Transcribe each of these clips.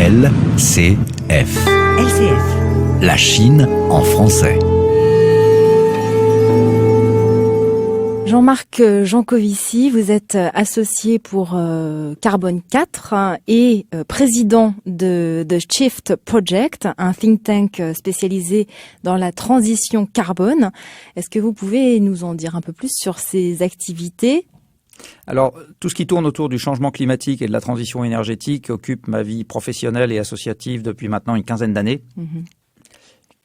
LCF. LCF. La Chine en français. Jean-Marc Jancovici, vous êtes associé pour Carbone 4 et président de Shift Project, un think tank spécialisé dans la transition carbone. Est-ce que vous pouvez nous en dire un peu plus sur ces activités ? Alors, tout ce qui tourne autour du changement climatique et de la transition énergétique occupe ma vie professionnelle et associative depuis maintenant une quinzaine d'années.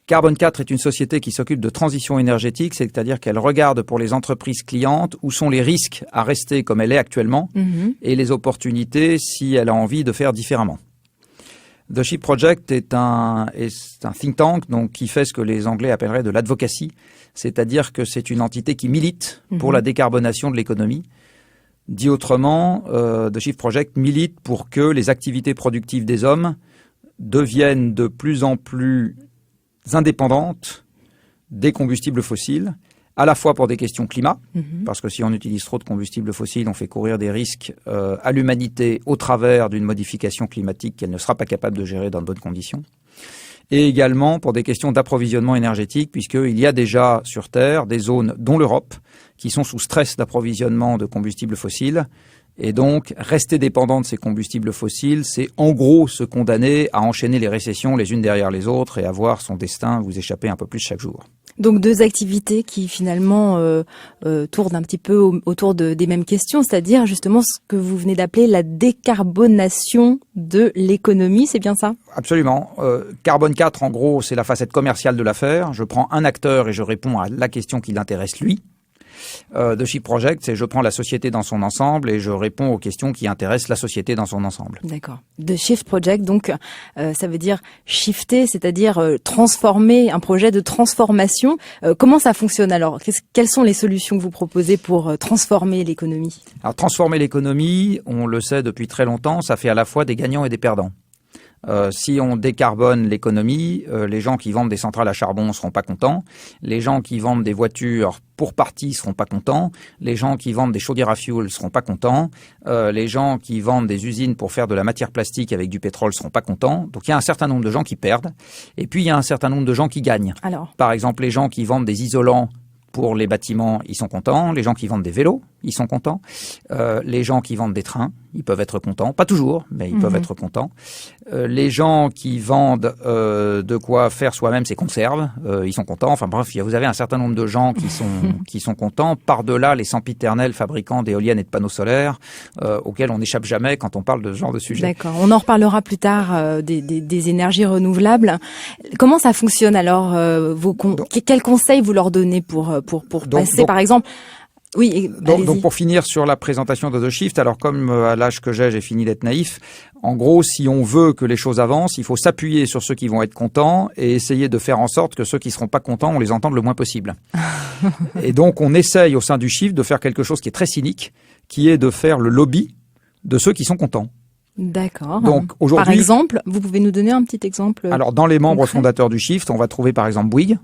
Carbone 4 est une société qui s'occupe de transition énergétique, c'est-à-dire qu'elle regarde pour les entreprises clientes où sont les risques à rester comme elle est actuellement et les opportunités si elle a envie de faire différemment. The Shift Project est un think tank donc, qui fait ce que les Anglais appelleraient de l'advocacy, c'est-à-dire que c'est une entité qui milite pour la décarbonation de l'économie. Dit autrement, The Shift Project milite pour que les activités productives des hommes deviennent de plus en plus indépendantes des combustibles fossiles, à la fois pour des questions climat, parce que si on utilise trop de combustibles fossiles, on fait courir des risques à l'humanité au travers d'une modification climatique qu'elle ne sera pas capable de gérer dans de bonnes conditions, et également pour des questions d'approvisionnement énergétique, puisqu'il y a déjà sur Terre des zones, dont l'Europe, qui sont sous stress d'approvisionnement de combustibles fossiles. Et donc, rester dépendant de ces combustibles fossiles, c'est en gros se condamner à enchaîner les récessions les unes derrière les autres et à voir son destin vous échapper un peu plus chaque jour. Donc deux activités qui finalement tournent un petit peu autour des mêmes questions, c'est-à-dire justement ce que vous venez d'appeler la décarbonation de l'économie, c'est bien ça ? Absolument. Carbone 4, en gros, c'est la facette commerciale de l'affaire. Je prends un acteur et je réponds à la question qui l'intéresse lui. The Shift Project, c'est je prends la société dans son ensemble et je réponds aux questions qui intéressent la société dans son ensemble. D'accord. The Shift Project, donc ça veut dire shifter, c'est-à-dire transformer, un projet de transformation. Comment ça fonctionne alors ? Quelles sont les solutions que vous proposez pour transformer l'économie ? Alors transformer l'économie, on le sait depuis très longtemps, ça fait à la fois des gagnants et des perdants. Si on décarbone l'économie, les gens qui vendent des centrales à charbon seront pas contents. Les gens qui vendent des voitures pour partie seront pas contents. Les gens qui vendent des chaudières à fioul seront pas contents. Les gens qui vendent des usines pour faire de la matière plastique avec du pétrole seront pas contents. Donc il y a un certain nombre de gens qui perdent. Et puis il y a un certain nombre de gens qui gagnent. Alors, par exemple, les gens qui vendent des isolants pour les bâtiments, ils sont contents. Les gens qui vendent des vélos, ils sont contents. Les gens qui vendent des trains, ils peuvent être contents. Pas toujours, mais ils peuvent être contents. Les gens qui vendent de quoi faire soi-même ses conserves, ils sont contents. Enfin bref, vous avez un certain nombre de gens qui sont contents. Par-delà les sempiternels fabricants d'éoliennes et de panneaux solaires, auxquels on n'échappe jamais quand on parle de ce genre de sujet. D'accord. On en reparlera plus tard des énergies renouvelables. Comment ça fonctionne alors quels conseils vous leur donnez pour passer, par exemple... Oui, donc pour finir sur la présentation de The Shift, alors comme à l'âge que j'ai fini d'être naïf, en gros, si on veut que les choses avancent, il faut s'appuyer sur ceux qui vont être contents et essayer de faire en sorte que ceux qui seront pas contents, on les entende le moins possible. Et donc on essaye au sein du Shift de faire quelque chose qui est très cynique, qui est de faire le lobby de ceux qui sont contents. D'accord. Donc aujourd'hui, par exemple, vous pouvez nous donner un petit exemple ? Alors dans les membres concret fondateurs du Shift, on va trouver par exemple Bouygues.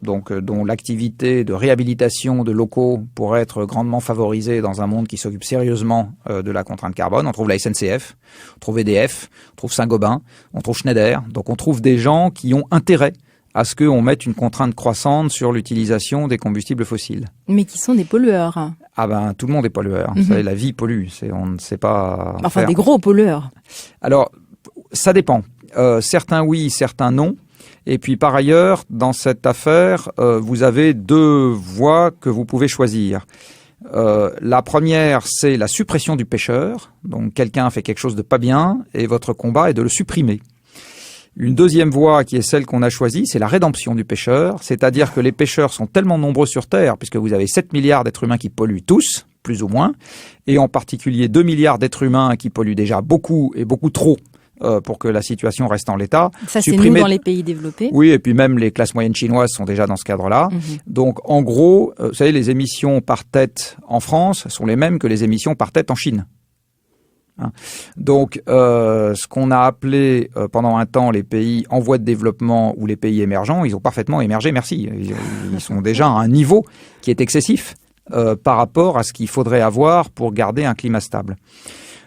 Donc, dont l'activité de réhabilitation de locaux pourrait être grandement favorisée dans un monde qui s'occupe sérieusement de la contrainte carbone. On trouve la SNCF, on trouve EDF, on trouve Saint-Gobain, on trouve Schneider. Donc on trouve des gens qui ont intérêt à ce qu'on mette une contrainte croissante sur l'utilisation des combustibles fossiles. Mais qui sont des pollueurs. Ah ben, tout le monde est pollueur. Vous savez, la vie pollue. On ne sait pas Enfin, faire. des gros pollueurs. Alors, ça dépend. Certains oui, certains non. Et puis par ailleurs, dans cette affaire, vous avez deux voies que vous pouvez choisir. La première, c'est la suppression du pêcheur. Donc quelqu'un fait quelque chose de pas bien et votre combat est de le supprimer. Une deuxième voie qui est celle qu'on a choisie, c'est la rédemption du pêcheur. C'est-à-dire que les pêcheurs sont tellement nombreux sur Terre, puisque vous avez 7 milliards d'êtres humains qui polluent tous, plus ou moins, et en particulier 2 milliards d'êtres humains qui polluent déjà beaucoup et beaucoup trop. Pour que la situation reste en l'état. Ça, c'est nous dans les pays développés. Oui, et puis même les classes moyennes chinoises sont déjà dans ce cadre-là. Donc, en gros, vous savez, les émissions par tête en France sont les mêmes que les émissions par tête en Chine. Donc, ce qu'on a appelé pendant un temps les pays en voie de développement ou les pays émergents, ils ont parfaitement émergé, merci. Ils sont déjà à un niveau qui est excessif par rapport à ce qu'il faudrait avoir pour garder un climat stable.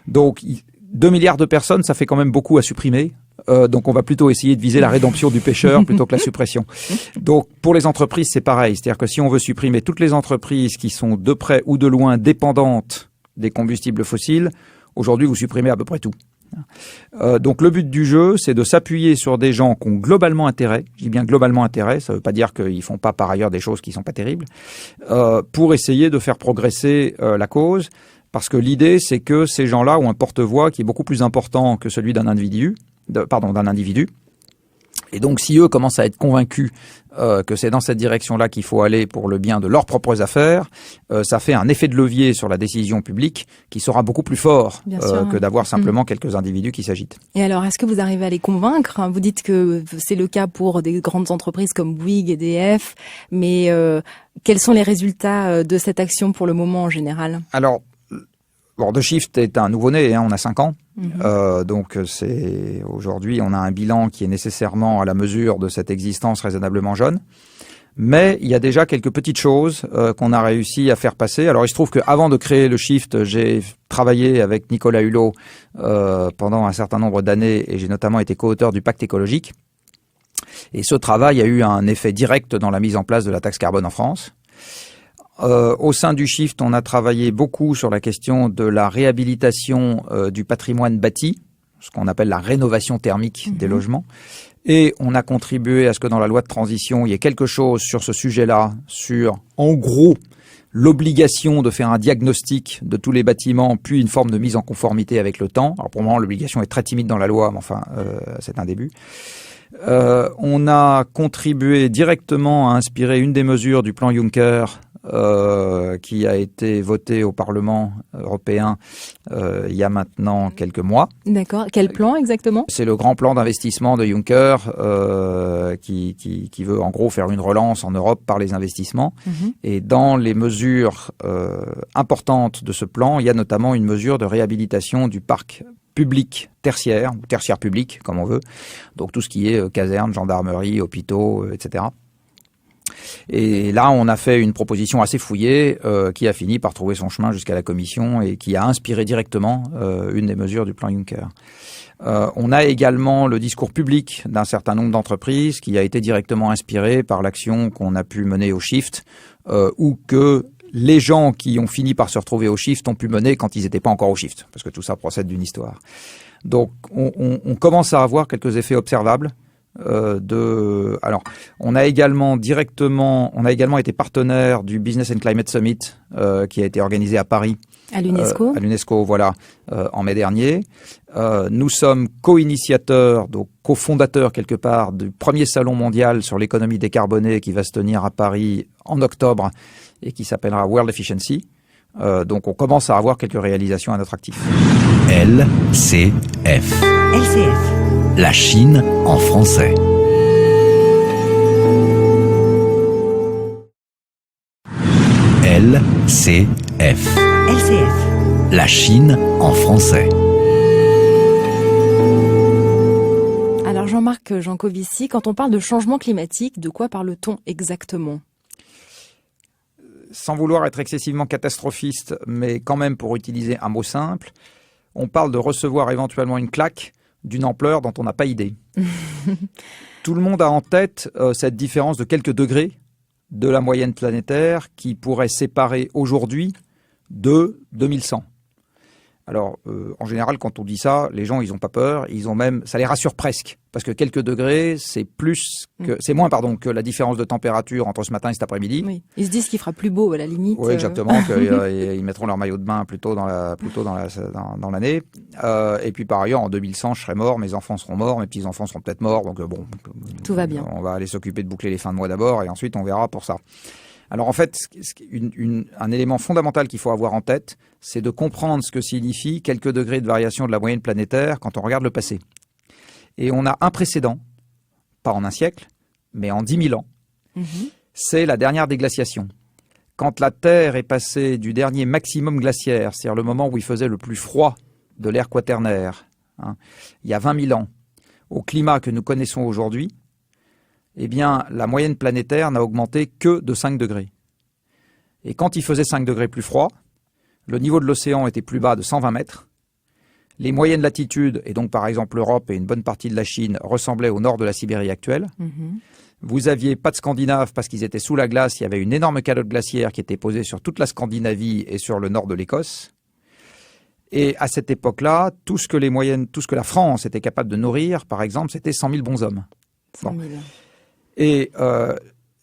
Donc, 2 milliards de personnes, ça fait quand même beaucoup à supprimer. Donc on va plutôt essayer de viser la rédemption du pêcheur plutôt que la suppression. Donc pour les entreprises, c'est pareil. C'est-à-dire que si on veut supprimer toutes les entreprises qui sont de près ou de loin dépendantes des combustibles fossiles, aujourd'hui vous supprimez à peu près tout. Donc le but du jeu, c'est de s'appuyer sur des gens qui ont globalement intérêt, je dis bien globalement intérêt, ça ne veut pas dire qu'ils font pas par ailleurs des choses qui sont pas terribles, pour essayer de faire progresser la cause, parce que l'idée c'est que ces gens-là ont un porte-voix qui est beaucoup plus important que celui d'un individu, et donc si eux commencent à être convaincus que c'est dans cette direction-là qu'il faut aller pour le bien de leurs propres affaires, ça fait un effet de levier sur la décision publique qui sera beaucoup plus fort que d'avoir simplement quelques individus qui s'agitent. Et alors, est-ce que vous arrivez à les convaincre? Vous dites que c'est le cas pour des grandes entreprises comme Bouygues, EDF, mais quels sont les résultats de cette action pour le moment en général? Alors, The Shift est un nouveau-né, on a 5 ans. Donc aujourd'hui, on a un bilan qui est nécessairement à la mesure de cette existence raisonnablement jeune. Mais il y a déjà quelques petites choses qu'on a réussi à faire passer. Alors il se trouve qu'avant de créer le Shift, j'ai travaillé avec Nicolas Hulot pendant un certain nombre d'années et j'ai notamment été co-auteur du Pacte écologique. Et ce travail a eu un effet direct dans la mise en place de la taxe carbone en France. Au sein du Shift, on a travaillé beaucoup sur la question de la réhabilitation du patrimoine bâti, ce qu'on appelle la rénovation thermique des logements. Et on a contribué à ce que dans la loi de transition, il y ait quelque chose sur ce sujet-là, sur, en gros, l'obligation de faire un diagnostic de tous les bâtiments, puis une forme de mise en conformité avec le temps. Alors pour le moment, l'obligation est très timide dans la loi, mais enfin, c'est un début. On a contribué directement à inspirer une des mesures du plan Juncker, qui a été voté au Parlement européen il y a maintenant quelques mois. D'accord. Quel plan exactement? C'est le grand plan d'investissement de Juncker qui veut en gros faire une relance en Europe par les investissements. Et dans les mesures importantes de ce plan, il y a notamment une mesure de réhabilitation du parc public tertiaire, ou tertiaire public comme on veut. Donc tout ce qui est casernes, gendarmerie, hôpitaux, etc. Et là, on a fait une proposition assez fouillée qui a fini par trouver son chemin jusqu'à la Commission et qui a inspiré directement une des mesures du plan Juncker. On a également le discours public d'un certain nombre d'entreprises qui a été directement inspiré par l'action qu'on a pu mener au Shift ou que les gens qui ont fini par se retrouver au Shift ont pu mener quand ils n'étaient pas encore au Shift, parce que tout ça procède d'une histoire. Donc, on commence à avoir quelques effets observables. Alors, on a également été partenaire du Business and Climate Summit qui a été organisé à Paris. À l'UNESCO. À l'UNESCO, voilà, en mai dernier. Nous sommes co-initiateurs, donc cofondateurs quelque part, du premier salon mondial sur l'économie décarbonée qui va se tenir à Paris en octobre et qui s'appellera World Efficiency. Donc on commence à avoir quelques réalisations à notre actif. LCF. La Chine en français. LCF. La Chine en français. Alors Jean-Marc Jancovici, quand on parle de changement climatique, de quoi parle-t-on exactement? Sans vouloir être excessivement catastrophiste, mais quand même pour utiliser un mot simple, on parle de recevoir éventuellement une claque d'une ampleur dont on n'a pas idée. Tout le monde a en tête cette différence de quelques degrés de la moyenne planétaire qui pourrait séparer aujourd'hui de 2100. Alors, en général, quand on dit ça, les gens, ils n'ont pas peur, ça les rassure presque, parce que quelques degrés, c'est moins que la différence de température entre ce matin et cet après-midi. Oui. Ils se disent qu'il fera plus beau à la limite. Oui, exactement, qu'ils mettront leur maillot de bain plutôt dans l'année. Et puis par ailleurs, en 2100, je serai mort, mes enfants seront morts, mes petits-enfants seront peut-être morts, donc bon. Tout va bien. On va aller s'occuper de boucler les fins de mois d'abord, et ensuite on verra pour ça. Alors en fait, un élément fondamental qu'il faut avoir en tête, c'est de comprendre ce que signifie quelques degrés de variation de la moyenne planétaire quand on regarde le passé. Et on a un précédent, pas en un siècle, mais en 10 000 ans. C'est la dernière déglaciation. Quand la Terre est passée du dernier maximum glaciaire, c'est-à-dire le moment où il faisait le plus froid de l'ère quaternaire, il y a 20 000 ans, au climat que nous connaissons aujourd'hui, eh bien, la moyenne planétaire n'a augmenté que de 5 degrés. Et quand il faisait 5 degrés plus froid, le niveau de l'océan était plus bas de 120 mètres, Les moyennes latitudes, et donc par exemple l'Europe et une bonne partie de la Chine, ressemblaient au nord de la Sibérie actuelle. Vous aviez pas de Scandinaves parce qu'ils étaient sous la glace. Il y avait une énorme calotte glaciaire qui était posée sur toute la Scandinavie et sur le nord de l'Écosse. Et à cette époque-là, tout ce que la France était capable de nourrir, par exemple, c'était 100 000 bonshommes. 100 000. Et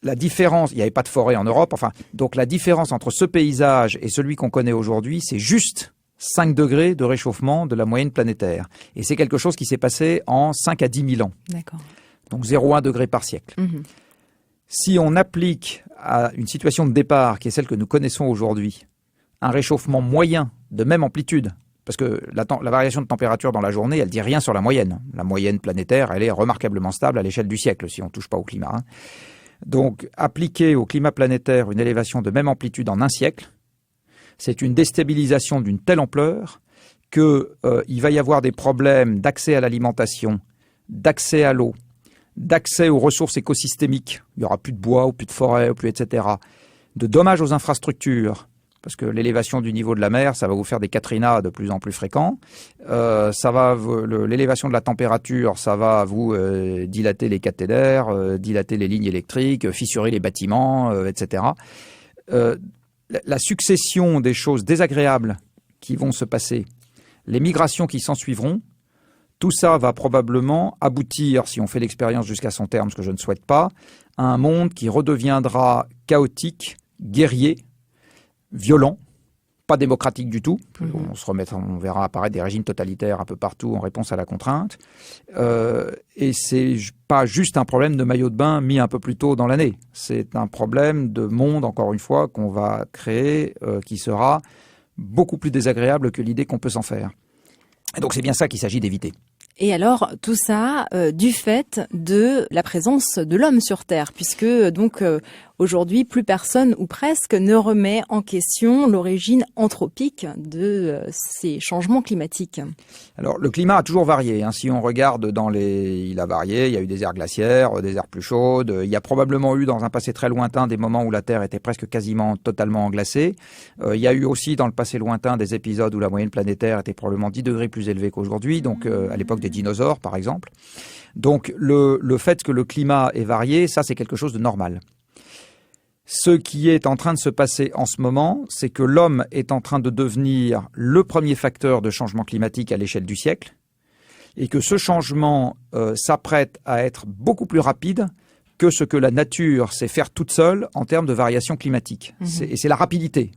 la différence, il n'y avait pas de forêt en Europe, donc la différence entre ce paysage et celui qu'on connaît aujourd'hui, c'est juste 5 degrés de réchauffement de la moyenne planétaire. Et c'est quelque chose qui s'est passé en 5 à 10 000 ans. D'accord. Donc 0,1 degré par siècle. Si on applique à une situation de départ, qui est celle que nous connaissons aujourd'hui, un réchauffement moyen de même amplitude, parce que la variation de température dans la journée, elle ne dit rien sur la moyenne. La moyenne planétaire, elle est remarquablement stable à l'échelle du siècle, si on ne touche pas au climat. Donc, appliquer au climat planétaire une élévation de même amplitude en un siècle, c'est une déstabilisation d'une telle ampleur qu'il va y avoir des problèmes d'accès à l'alimentation, d'accès à l'eau, d'accès aux ressources écosystémiques. Il n'y aura plus de bois, ou plus de forêt, ou plus, etc. De dommages aux infrastructures, parce que l'élévation du niveau de la mer, ça va vous faire des Katrina de plus en plus fréquents. L'élévation de la température, ça va vous dilater les cathédrales, dilater les lignes électriques, fissurer les bâtiments, etc. La succession des choses désagréables qui vont se passer, les migrations qui s'en suivront, tout ça va probablement aboutir, si on fait l'expérience jusqu'à son terme, ce que je ne souhaite pas, à un monde qui redeviendra chaotique, guerrier, violent, pas démocratique du tout. On verra apparaître des régimes totalitaires un peu partout en réponse à la contrainte. Et c'est pas juste un problème de maillot de bain mis un peu plus tôt dans l'année. C'est un problème de monde, encore une fois, qu'on va créer, qui sera beaucoup plus désagréable que l'idée qu'on peut s'en faire. Et donc c'est bien ça qu'il s'agit d'éviter. Et alors, tout ça du fait de la présence de l'homme sur Terre, puisque donc aujourd'hui, plus personne ou presque ne remet en question l'origine anthropique de ces changements climatiques. Alors, le climat a toujours varié. Si on regarde il a varié. Il y a eu des ères glaciaires, des ères plus chaudes. Il y a probablement eu, dans un passé très lointain, des moments où la Terre était presque quasiment totalement glacée. Il y a eu aussi, dans le passé lointain, des épisodes où la moyenne planétaire était probablement 10 degrés plus élevée qu'aujourd'hui, donc à l'époque des dinosaures, par exemple. Donc, le fait que le climat est varié, ça, c'est quelque chose de normal. Ce qui est en train de se passer en ce moment, c'est que l'homme est en train de devenir le premier facteur de changement climatique à l'échelle du siècle et que ce changement s'apprête à être beaucoup plus rapide que ce que la nature sait faire toute seule en termes de variation climatique. Et c'est la rapidité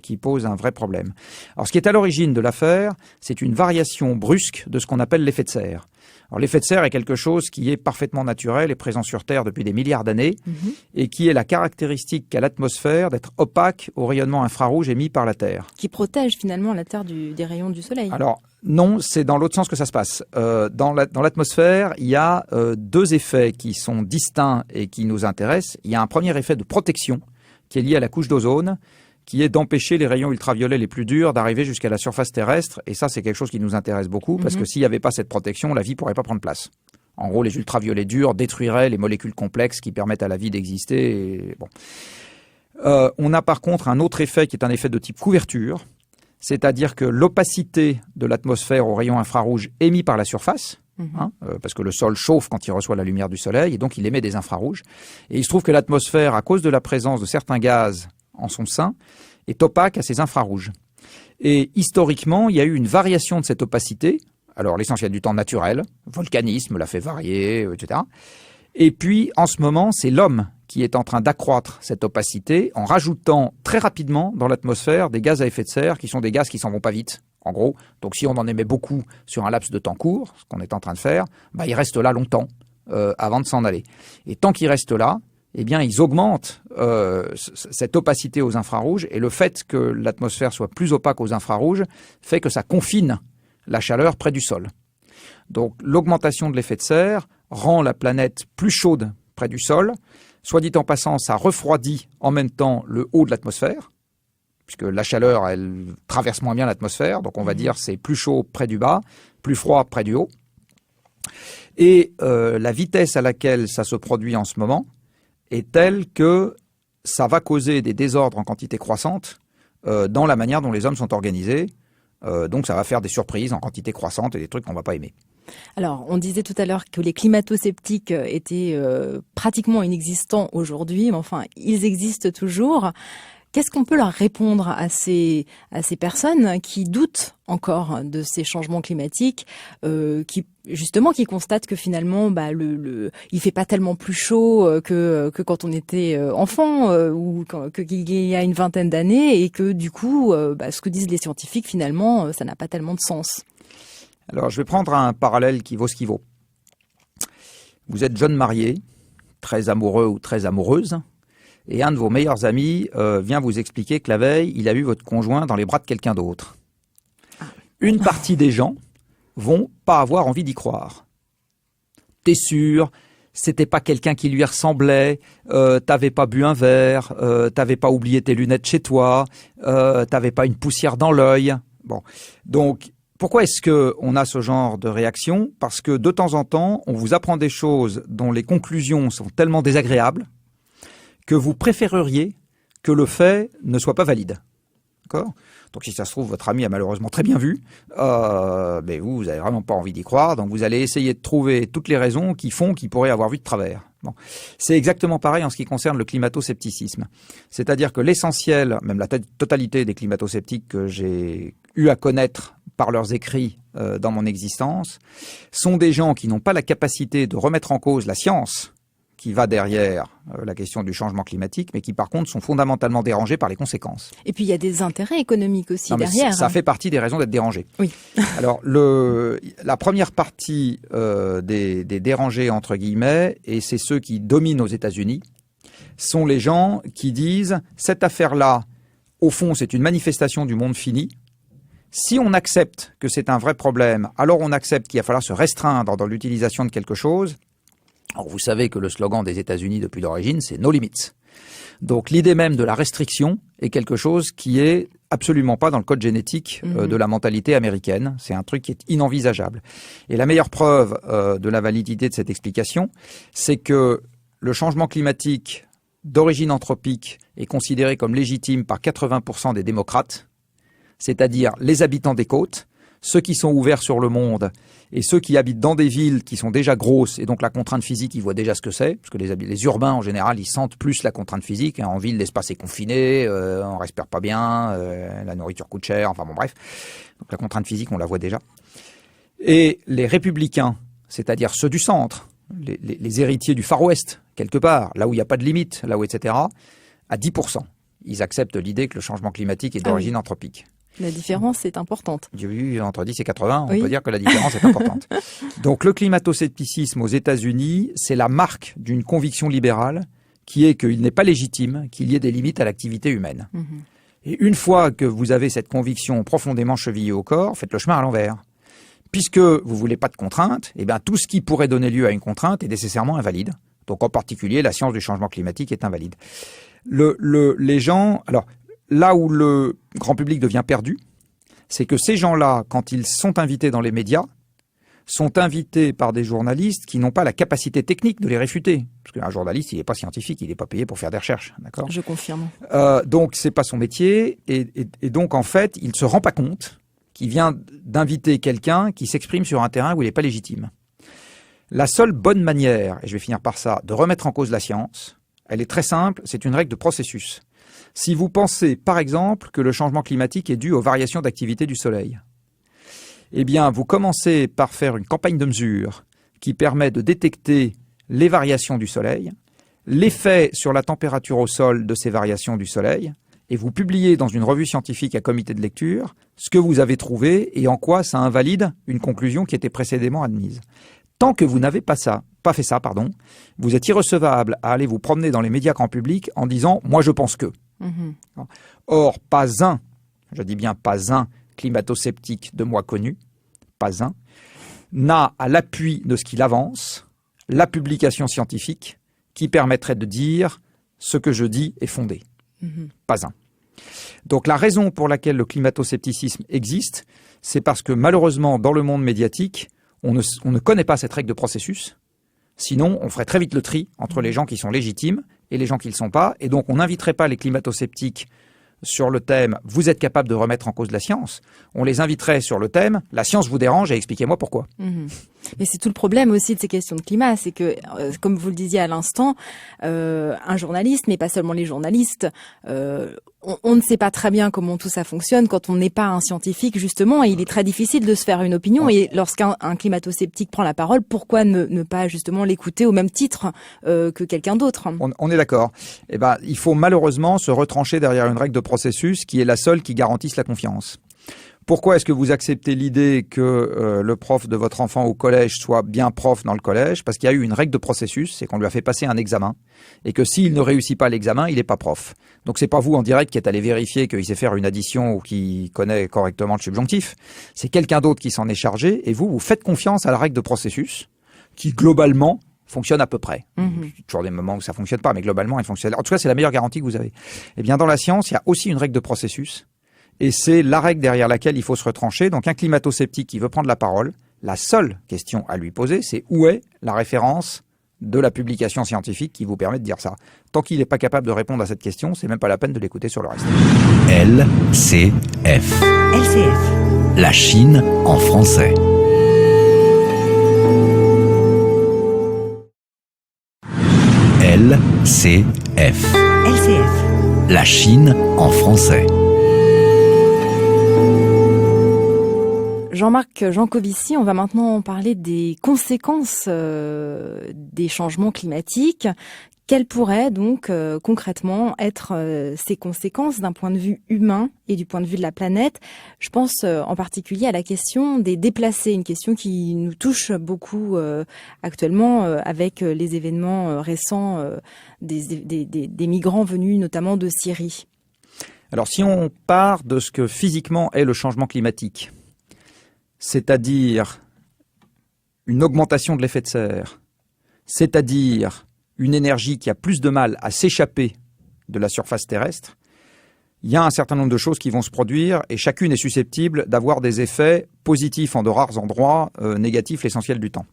qui pose un vrai problème. Alors, ce qui est à l'origine de l'affaire, c'est une variation brusque de ce qu'on appelle l'effet de serre. Alors, l'effet de serre est quelque chose qui est parfaitement naturel et présent sur Terre depuis des milliards d'années et qui est la caractéristique qu'a l'atmosphère d'être opaque au rayonnement infrarouge émis par la Terre. Qui protège finalement la Terre des rayons du Soleil. Alors, non, c'est dans l'autre sens que ça se passe. Dans l'atmosphère, il y a deux effets qui sont distincts et qui nous intéressent. Il y a un premier effet de protection qui est lié à la couche d'ozone, qui est d'empêcher les rayons ultraviolets les plus durs d'arriver jusqu'à la surface terrestre. Et ça, c'est quelque chose qui nous intéresse beaucoup, parce que s'il n'y avait pas cette protection, la vie ne pourrait pas prendre place. En gros, les ultraviolets durs détruiraient les molécules complexes qui permettent à la vie d'exister. On a par contre un autre effet qui est un effet de type couverture, c'est-à-dire que l'opacité de l'atmosphère aux rayons infrarouges émis par la surface, parce que le sol chauffe quand il reçoit la lumière du soleil, et donc il émet des infrarouges. Et il se trouve que l'atmosphère, à cause de la présence de certains gaz en son sein, est opaque à ces infrarouges. Et historiquement, il y a eu une variation de cette opacité, alors l'essentiel du temps naturel, volcanisme l'a fait varier, etc. Et puis, en ce moment, c'est l'homme qui est en train d'accroître cette opacité en rajoutant très rapidement dans l'atmosphère des gaz à effet de serre qui sont des gaz qui s'en vont pas vite, en gros. Donc si on en émet beaucoup sur un laps de temps court, ce qu'on est en train de faire, il reste là longtemps avant de s'en aller. Et tant qu'il reste là, eh bien, ils augmentent cette opacité aux infrarouges, et le fait que l'atmosphère soit plus opaque aux infrarouges fait que ça confine la chaleur près du sol. Donc l'augmentation de l'effet de serre rend la planète plus chaude près du sol. Soit dit en passant, ça refroidit en même temps le haut de l'atmosphère, puisque la chaleur, elle traverse moins bien l'atmosphère, donc on va dire c'est plus chaud près du bas, plus froid près du haut. Et la vitesse à laquelle ça se produit en ce moment est telle que ça va causer des désordres en quantité croissante dans la manière dont les hommes sont organisés, Donc ça va faire des surprises en quantité croissante et des trucs qu'on va pas aimer. Alors, on disait tout à l'heure que les climato-sceptiques étaient pratiquement inexistants aujourd'hui, mais enfin, ils existent toujours. Qu'est-ce qu'on peut leur répondre à ces personnes qui doutent encore de ces changements climatiques, qui constatent que finalement, il fait pas tellement plus chaud que quand on était enfant ou qu'il y a une vingtaine d'années, et que du coup, ce que disent les scientifiques, finalement, ça n'a pas tellement de sens. Alors, je vais prendre un parallèle qui vaut ce qui vaut. Vous êtes jeune marié, très amoureux ou très amoureuse, et un de vos meilleurs amis vient vous expliquer que la veille, il a eu votre conjoint dans les bras de quelqu'un d'autre. Une partie des gens vont pas avoir envie d'y croire. T'es sûr, c'était pas quelqu'un qui lui ressemblait, t'avais pas bu un verre, t'avais pas oublié tes lunettes chez toi, t'avais pas une poussière dans l'œil. Bon, donc pourquoi est-ce qu'on a ce genre de réaction? Parce que de temps en temps, on vous apprend des choses dont les conclusions sont tellement désagréables que vous préféreriez que le fait ne soit pas valide. D'accord? Donc si ça se trouve, votre ami a malheureusement très bien vu, mais vous n'avez vraiment pas envie d'y croire, donc vous allez essayer de trouver toutes les raisons qui font qu'il pourrait avoir vu de travers. Bon. C'est exactement pareil en ce qui concerne le climato-scepticisme. C'est-à-dire que l'essentiel, même la totalité des climato-sceptiques que j'ai eu à connaître par leurs écrits dans mon existence, sont des gens qui n'ont pas la capacité de remettre en cause la science qui va derrière la question du changement climatique, mais qui par contre sont fondamentalement dérangés par les conséquences. Et puis il y a des intérêts économiques aussi derrière. Ça fait partie des raisons d'être dérangé. Oui. Alors la première partie des dérangés entre guillemets, et c'est ceux qui dominent aux États-Unis, sont les gens qui disent cette affaire-là, au fond, c'est une manifestation du monde fini. Si on accepte que c'est un vrai problème, alors on accepte qu'il va falloir se restreindre dans l'utilisation de quelque chose. Alors vous savez que le slogan des États-Unis depuis l'origine, c'est « No limits ». Donc l'idée même de la restriction est quelque chose qui est absolument pas dans le code génétique de la mentalité américaine. C'est un truc qui est inenvisageable. Et la meilleure preuve de la validité de cette explication, c'est que le changement climatique d'origine anthropique est considéré comme légitime par 80% des démocrates, c'est-à-dire les habitants des côtes, ceux qui sont ouverts sur le monde et ceux qui habitent dans des villes qui sont déjà grosses, et donc la contrainte physique, ils voient déjà ce que c'est, parce que les urbains, en général, ils sentent plus la contrainte physique. En ville, l'espace est confiné, on respire pas bien, la nourriture coûte cher, enfin bon, bref. Donc la contrainte physique, on la voit déjà. Et les républicains, c'est-à-dire ceux du centre, les héritiers du Far West, quelque part, là où il n'y a pas de limite, là où, etc., à 10%, ils acceptent l'idée que le changement climatique est d'origine anthropique. La différence est importante. Oui, entre 10 et 80, on peut dire que la différence est importante. Donc le climato-scepticisme aux États-Unis, c'est la marque d'une conviction libérale qui est qu'il n'est pas légitime qu'il y ait des limites à l'activité humaine. Et une fois que vous avez cette conviction profondément chevillée au corps, faites le chemin à l'envers. Puisque vous ne voulez pas de contrainte, eh bien tout ce qui pourrait donner lieu à une contrainte est nécessairement invalide. Donc en particulier, la science du changement climatique est invalide. Les gens... Alors, là où le grand public devient perdu, c'est que ces gens-là, quand ils sont invités dans les médias, sont invités par des journalistes qui n'ont pas la capacité technique de les réfuter. Parce qu'un journaliste, il n'est pas scientifique, il n'est pas payé pour faire des recherches. D'accord ? Je confirme. Donc, c'est pas son métier. Et donc, en fait, il ne se rend pas compte qu'il vient d'inviter quelqu'un qui s'exprime sur un terrain où il n'est pas légitime. La seule bonne manière, et je vais finir par ça, de remettre en cause la science, elle est très simple, c'est une règle de processus. Si vous pensez, par exemple, que le changement climatique est dû aux variations d'activité du Soleil, eh bien, vous commencez par faire une campagne de mesure qui permet de détecter les variations du Soleil, l'effet sur la température au sol de ces variations du Soleil, et vous publiez dans une revue scientifique à comité de lecture ce que vous avez trouvé et en quoi ça invalide une conclusion qui était précédemment admise. Tant que vous n'avez pas fait ça, vous êtes irrecevable à aller vous promener dans les médias grand public en disant « moi je pense que ». Or, pas un, je dis bien pas un, climato-sceptique de moi connu, pas un, n'a à l'appui de ce qu'il avance la publication scientifique qui permettrait de dire ce que je dis est fondé. Pas un. Donc la raison pour laquelle le climato-scepticisme existe, c'est parce que malheureusement dans le monde médiatique, on ne connaît pas cette règle de processus. Sinon, on ferait très vite le tri entre les gens qui sont légitimes et les gens qui ne le sont pas. Et donc, on n'inviterait pas les climato-sceptiques sur le thème « Vous êtes capable de remettre en cause la science », on les inviterait sur le thème « La science vous dérange et expliquez-moi pourquoi ». Mais c'est tout le problème aussi de ces questions de climat, c'est que, comme vous le disiez à l'instant, un journaliste, mais pas seulement les journalistes, on ne sait pas très bien comment tout ça fonctionne quand on n'est pas un scientifique, justement, et il est très difficile de se faire une opinion. Et lorsqu'un climato-sceptique prend la parole, pourquoi ne pas justement l'écouter au même titre que quelqu'un d'autre? On est d'accord. Eh ben, il faut malheureusement se retrancher derrière une règle de processus qui est la seule qui garantisse la confiance. Pourquoi est-ce que vous acceptez l'idée que le prof de votre enfant au collège soit bien prof dans le collège? Parce qu'il y a eu une règle de processus, c'est qu'on lui a fait passer un examen, et que s'il ne réussit pas l'examen, il n'est pas prof. Donc c'est pas vous en direct qui êtes allé vérifier qu'il sait faire une addition ou qu'il connaît correctement le subjonctif. C'est quelqu'un d'autre qui s'en est chargé, et vous faites confiance à la règle de processus, qui globalement fonctionne à peu près. Il y a toujours des moments où ça fonctionne pas, mais globalement, elle fonctionne. En tout cas, c'est la meilleure garantie que vous avez. Eh bien, dans la science, il y a aussi une règle de processus. Et c'est la règle derrière laquelle il faut se retrancher. Donc un climato-sceptique qui veut prendre la parole, la seule question à lui poser, c'est où est la référence de la publication scientifique qui vous permet de dire ça. Tant qu'il n'est pas capable de répondre à cette question, c'est même pas la peine de l'écouter sur le reste. LCF. La Chine en français. LCF. La Chine en français. Jean-Marc Jancovici, on va maintenant parler des conséquences des changements climatiques. Quelles pourraient donc concrètement être ces conséquences d'un point de vue humain et du point de vue de la planète? Je pense en particulier à la question des déplacés, une question qui nous touche beaucoup actuellement avec les événements récents des migrants venus notamment de Syrie. Alors si on part de ce que physiquement est le changement climatique, c'est-à-dire une augmentation de l'effet de serre, c'est-à-dire une énergie qui a plus de mal à s'échapper de la surface terrestre, il y a un certain nombre de choses qui vont se produire et chacune est susceptible d'avoir des effets positifs en de rares endroits, négatifs l'essentiel du temps.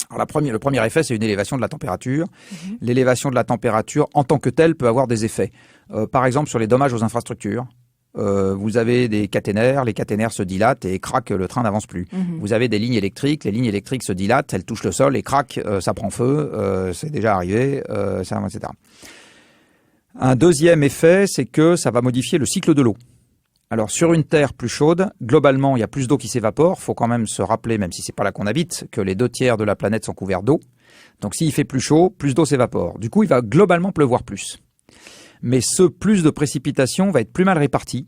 Alors le premier effet, c'est une élévation de la température. L'élévation de la température, en tant que telle, peut avoir des effets. Par exemple, sur les dommages aux infrastructures. Vous avez des caténaires, les caténaires se dilatent et crac, le train n'avance plus. Vous avez des lignes électriques, les lignes électriques se dilatent, elles touchent le sol et crac, ça prend feu, c'est déjà arrivé, etc. Un deuxième effet, c'est que ça va modifier le cycle de l'eau. Alors sur une terre plus chaude, globalement, il y a plus d'eau qui s'évapore. Il faut quand même se rappeler, même si c'est pas là qu'on habite, que les 2/3 de la planète sont couverts d'eau. Donc s'il fait plus chaud, plus d'eau s'évapore. Du coup, il va globalement pleuvoir plus. Mais ce plus de précipitations va être plus mal réparti.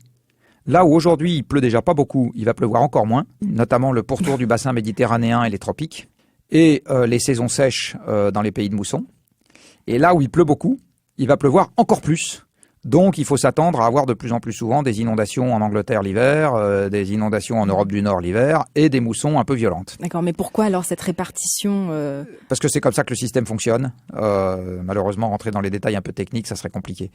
Là où aujourd'hui il pleut déjà pas beaucoup, il va pleuvoir encore moins, notamment le pourtour du bassin méditerranéen et les tropiques, et les saisons sèches dans les pays de mousson. Et là où il pleut beaucoup, il va pleuvoir encore plus. Donc il faut s'attendre à avoir de plus en plus souvent des inondations en Angleterre l'hiver, des inondations en Europe du Nord l'hiver et des moussons un peu violentes. D'accord, mais pourquoi alors cette répartition Parce que c'est comme ça que le système fonctionne. Malheureusement, rentrer dans les détails un peu techniques, ça serait compliqué.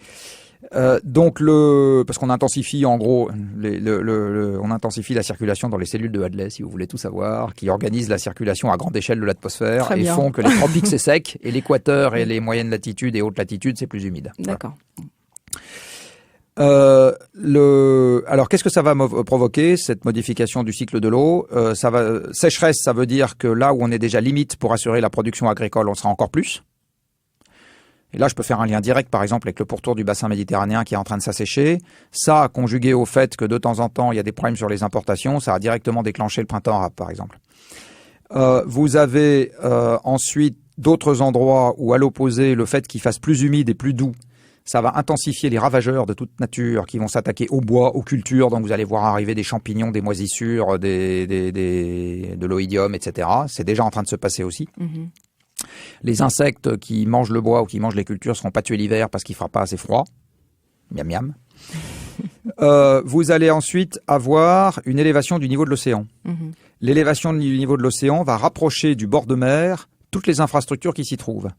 Parce qu'on intensifie en gros, on intensifie la circulation dans les cellules de Hadley, si vous voulez tout savoir, qui organisent la circulation à grande échelle de l'atmosphère et font que les tropiques c'est sec et l'équateur et les moyennes latitudes et hautes latitudes c'est plus humide. D'accord. Alors, qu'est-ce que ça va provoquer, cette modification du cycle de l'eau? Sécheresse, ça veut dire que là où on est déjà limite pour assurer la production agricole, on sera encore plus. Et là, je peux faire un lien direct, par exemple, avec le pourtour du bassin méditerranéen qui est en train de s'assécher. Ça, conjugué au fait que de temps en temps, il y a des problèmes sur les importations, ça a directement déclenché le printemps arabe, par exemple. Vous avez ensuite d'autres endroits où, à l'opposé, le fait qu'il fasse plus humide et plus doux, ça va intensifier les ravageurs de toute nature qui vont s'attaquer au bois, aux cultures. Donc vous allez voir arriver des champignons, des moisissures, de l'oïdium, etc. C'est déjà en train de se passer aussi. Les insectes qui mangent le bois ou qui mangent les cultures ne seront pas tués l'hiver parce qu'il ne fera pas assez froid. Miam miam. Vous allez ensuite avoir une élévation du niveau de l'océan. L'élévation du niveau de l'océan va rapprocher du bord de mer toutes les infrastructures qui s'y trouvent.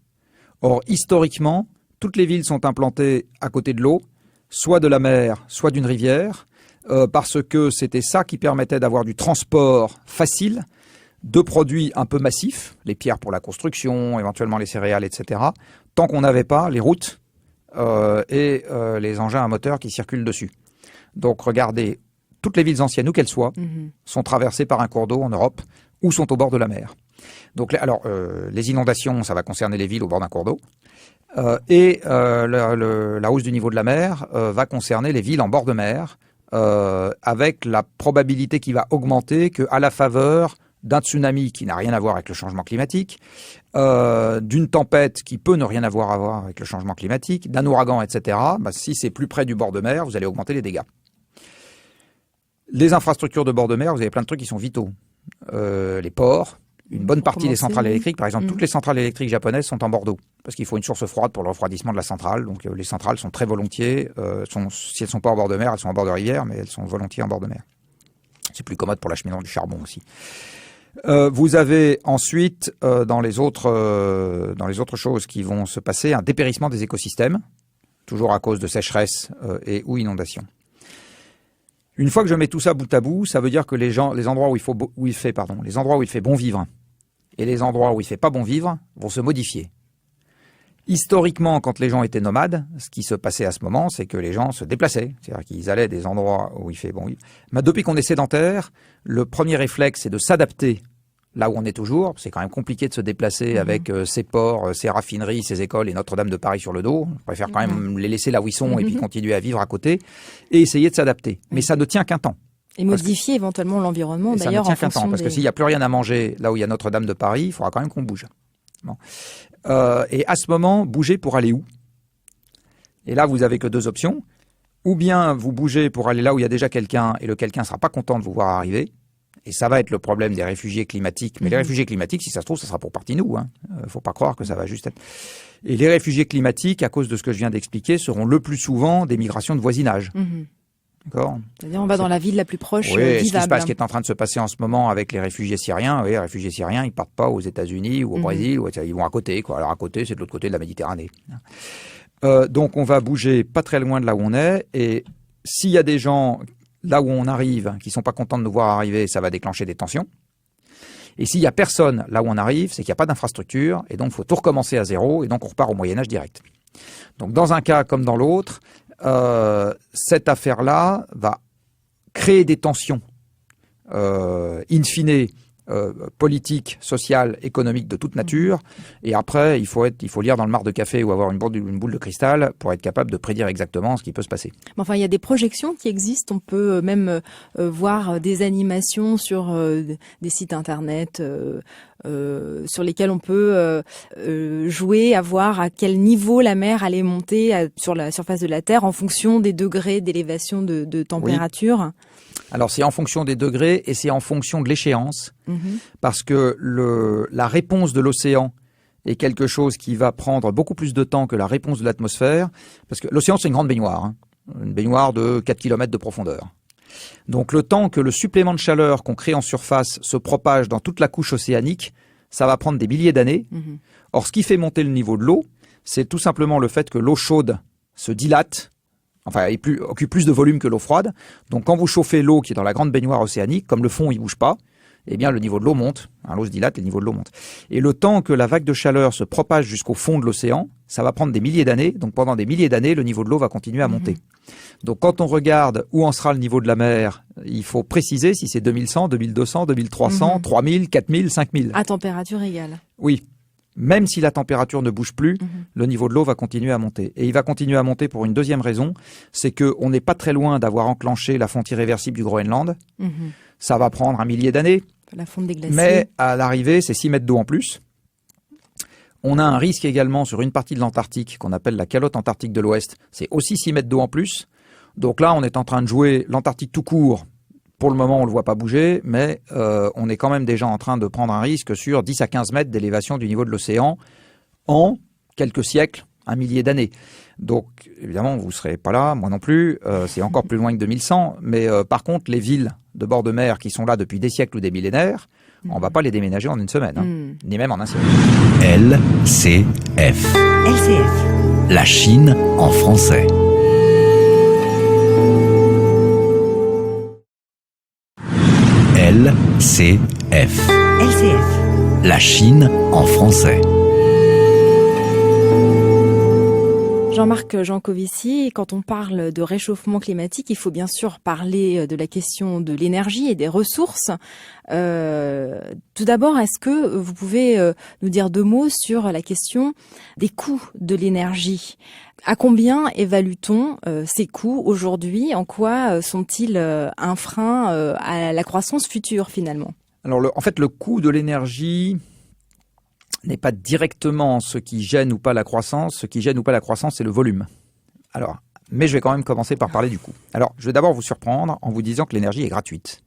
Or, historiquement, toutes les villes sont implantées à côté de l'eau, soit de la mer, soit d'une rivière, parce que c'était ça qui permettait d'avoir du transport facile de produits un peu massifs, les pierres pour la construction, éventuellement les céréales, etc., tant qu'on n'avait pas les routes et les engins à moteur qui circulent dessus. Donc regardez, toutes les villes anciennes, où qu'elles soient, sont traversées par un cours d'eau en Europe ou sont au bord de la mer. Donc, alors, les inondations, ça va concerner les villes au bord d'un cours d'eau. Et la hausse du niveau de la mer va concerner les villes en bord de mer, avec la probabilité qui va augmenter qu'à la faveur d'un tsunami qui n'a rien à voir avec le changement climatique, d'une tempête qui peut ne rien avoir avec le changement climatique, d'un ouragan, etc., si c'est plus près du bord de mer, vous allez augmenter les dégâts. Les infrastructures de bord de mer, vous avez plein de trucs qui sont vitaux. Les ports, une bonne partie des centrales électriques, par exemple, toutes les centrales électriques japonaises sont en bord d'eau, parce qu'il faut une source froide pour le refroidissement de la centrale. Donc les centrales sont très volontiers, si elles sont pas en bord de mer, elles sont en bord de rivière, mais elles sont volontiers en bord de mer. C'est plus commode pour l'acheminement du charbon aussi. Vous avez ensuite, dans les autres choses qui vont se passer, un dépérissement des écosystèmes, toujours à cause de sécheresse et ou inondations. Une fois que je mets tout ça bout à bout, ça veut dire que les endroits où il fait bon vivre et les endroits où il fait pas bon vivre vont se modifier. Historiquement, quand les gens étaient nomades, ce qui se passait à ce moment, c'est que les gens se déplaçaient. C'est-à-dire qu'ils allaient des endroits où il fait bon vivre. Mais depuis qu'on est sédentaire, le premier réflexe, c'est de s'adapter là où on est toujours. C'est quand même compliqué de se déplacer avec ses ports, ses raffineries, ses écoles et Notre-Dame de Paris sur le dos. On préfère quand même les laisser là où ils sont et puis continuer à vivre à côté et essayer de s'adapter. Mais ça ne tient qu'un temps. Et modifier éventuellement l'environnement, d'ailleurs, ça ne tient qu'un temps, parce que s'il n'y a plus rien à manger là où il y a Notre-Dame de Paris, il faudra quand même qu'on bouge. Bon. Et à ce moment, bouger pour aller où? Et là, vous avez que deux options. Ou bien vous bougez pour aller là où il y a déjà quelqu'un et le quelqu'un ne sera pas content de vous voir arriver. Et ça va être le problème des réfugiés climatiques. Mais les réfugiés climatiques, si ça se trouve, ça sera pour partie nous. Faut pas croire que ça va juste être... Et les réfugiés climatiques, à cause de ce que je viens d'expliquer, seront le plus souvent des migrations de voisinage. D'accord. C'est-à-dire, on va dans la ville la plus proche vivable. Ce qui est en train de se passer en ce moment avec les réfugiés syriens. Oui, les réfugiés syriens, ils partent pas aux États-Unis ou au Brésil. Ils vont à côté, quoi. Alors à côté, c'est de l'autre côté de la Méditerranée. Donc on va bouger pas très loin de là où on est. Et s'il y a des gens là où on arrive qui sont pas contents de nous voir arriver, ça va déclencher des tensions. Et s'il y a personne là où on arrive, c'est qu'il n'y a pas d'infrastructure. Et donc il faut tout recommencer à zéro. Et donc on repart au Moyen-Âge direct. Donc dans un cas comme dans l'autre, cette affaire-là va créer des tensions in fine politiques, sociales, économiques de toute nature. Et après, il faut lire dans le marc de café ou avoir une boule de cristal pour être capable de prédire exactement ce qui peut se passer. Enfin, il y a des projections qui existent. On peut même voir des animations sur des sites internet sur lesquels on peut jouer à voir à quel niveau la mer allait monter sur la surface de la Terre en fonction des degrés d'élévation de température. Oui. Alors c'est en fonction des degrés et c'est en fonction de l'échéance, parce que la réponse de l'océan est quelque chose qui va prendre beaucoup plus de temps que la réponse de l'atmosphère, parce que l'océan c'est une grande baignoire, une baignoire de 4 km de profondeur. Donc le temps que le supplément de chaleur qu'on crée en surface se propage dans toute la couche océanique, ça va prendre des milliers d'années. Or ce qui fait monter le niveau de l'eau, c'est tout simplement le fait que l'eau chaude se dilate, enfin, occupe plus de volume que l'eau froide. Donc, quand vous chauffez l'eau qui est dans la grande baignoire océanique, comme le fond, il bouge pas, eh bien, le niveau de l'eau monte. L'eau se dilate et le niveau de l'eau monte. Et le temps que la vague de chaleur se propage jusqu'au fond de l'océan, ça va prendre des milliers d'années. Donc, pendant des milliers d'années, le niveau de l'eau va continuer à monter. Donc, quand on regarde où en sera le niveau de la mer, il faut préciser si c'est 2100, 2200, 2300, 3000, 4000, 5000. À température égale. Oui. Même si la température ne bouge plus, le niveau de l'eau va continuer à monter. Et il va continuer à monter pour une deuxième raison, c'est qu'on n'est pas très loin d'avoir enclenché la fonte irréversible du Groenland. Ça va prendre 1 millier d'années. La fonte des glaciers. Mais à l'arrivée, c'est 6 mètres d'eau en plus. On a un risque également sur une partie de l'Antarctique, qu'on appelle la calotte antarctique de l'Ouest. C'est aussi 6 mètres d'eau en plus. Donc là, on est en train de jouer l'Antarctique tout court. Pour le moment, on ne le voit pas bouger, mais on est quand même déjà en train de prendre un risque sur 10 à 15 mètres d'élévation du niveau de l'océan en quelques siècles, 1 millier d'années. Donc, évidemment, vous ne serez pas là, moi non plus, c'est encore plus loin que 2100, mais par contre, les villes de bord de mer qui sont là depuis des siècles ou des millénaires, on ne va pas les déménager en une semaine, ni même en un siècle. LCF. La Chine en français. LCF. La Chine en français. Jean-Marc Jancovici, quand on parle de réchauffement climatique, il faut bien sûr parler de la question de l'énergie et des ressources. Tout d'abord, est-ce que vous pouvez nous dire 2 mots sur la question des coûts de l'énergie ? À combien évalue-t-on ces coûts aujourd'hui ? En quoi sont-ils un frein à la croissance future finalement ? Alors, en fait, le coût de l'énergie n'est pas directement ce qui gêne ou pas la croissance. Ce qui gêne ou pas la croissance, c'est le volume. Alors, mais je vais quand même commencer par parler du coût. Alors, je vais d'abord vous surprendre en vous disant que l'énergie est gratuite.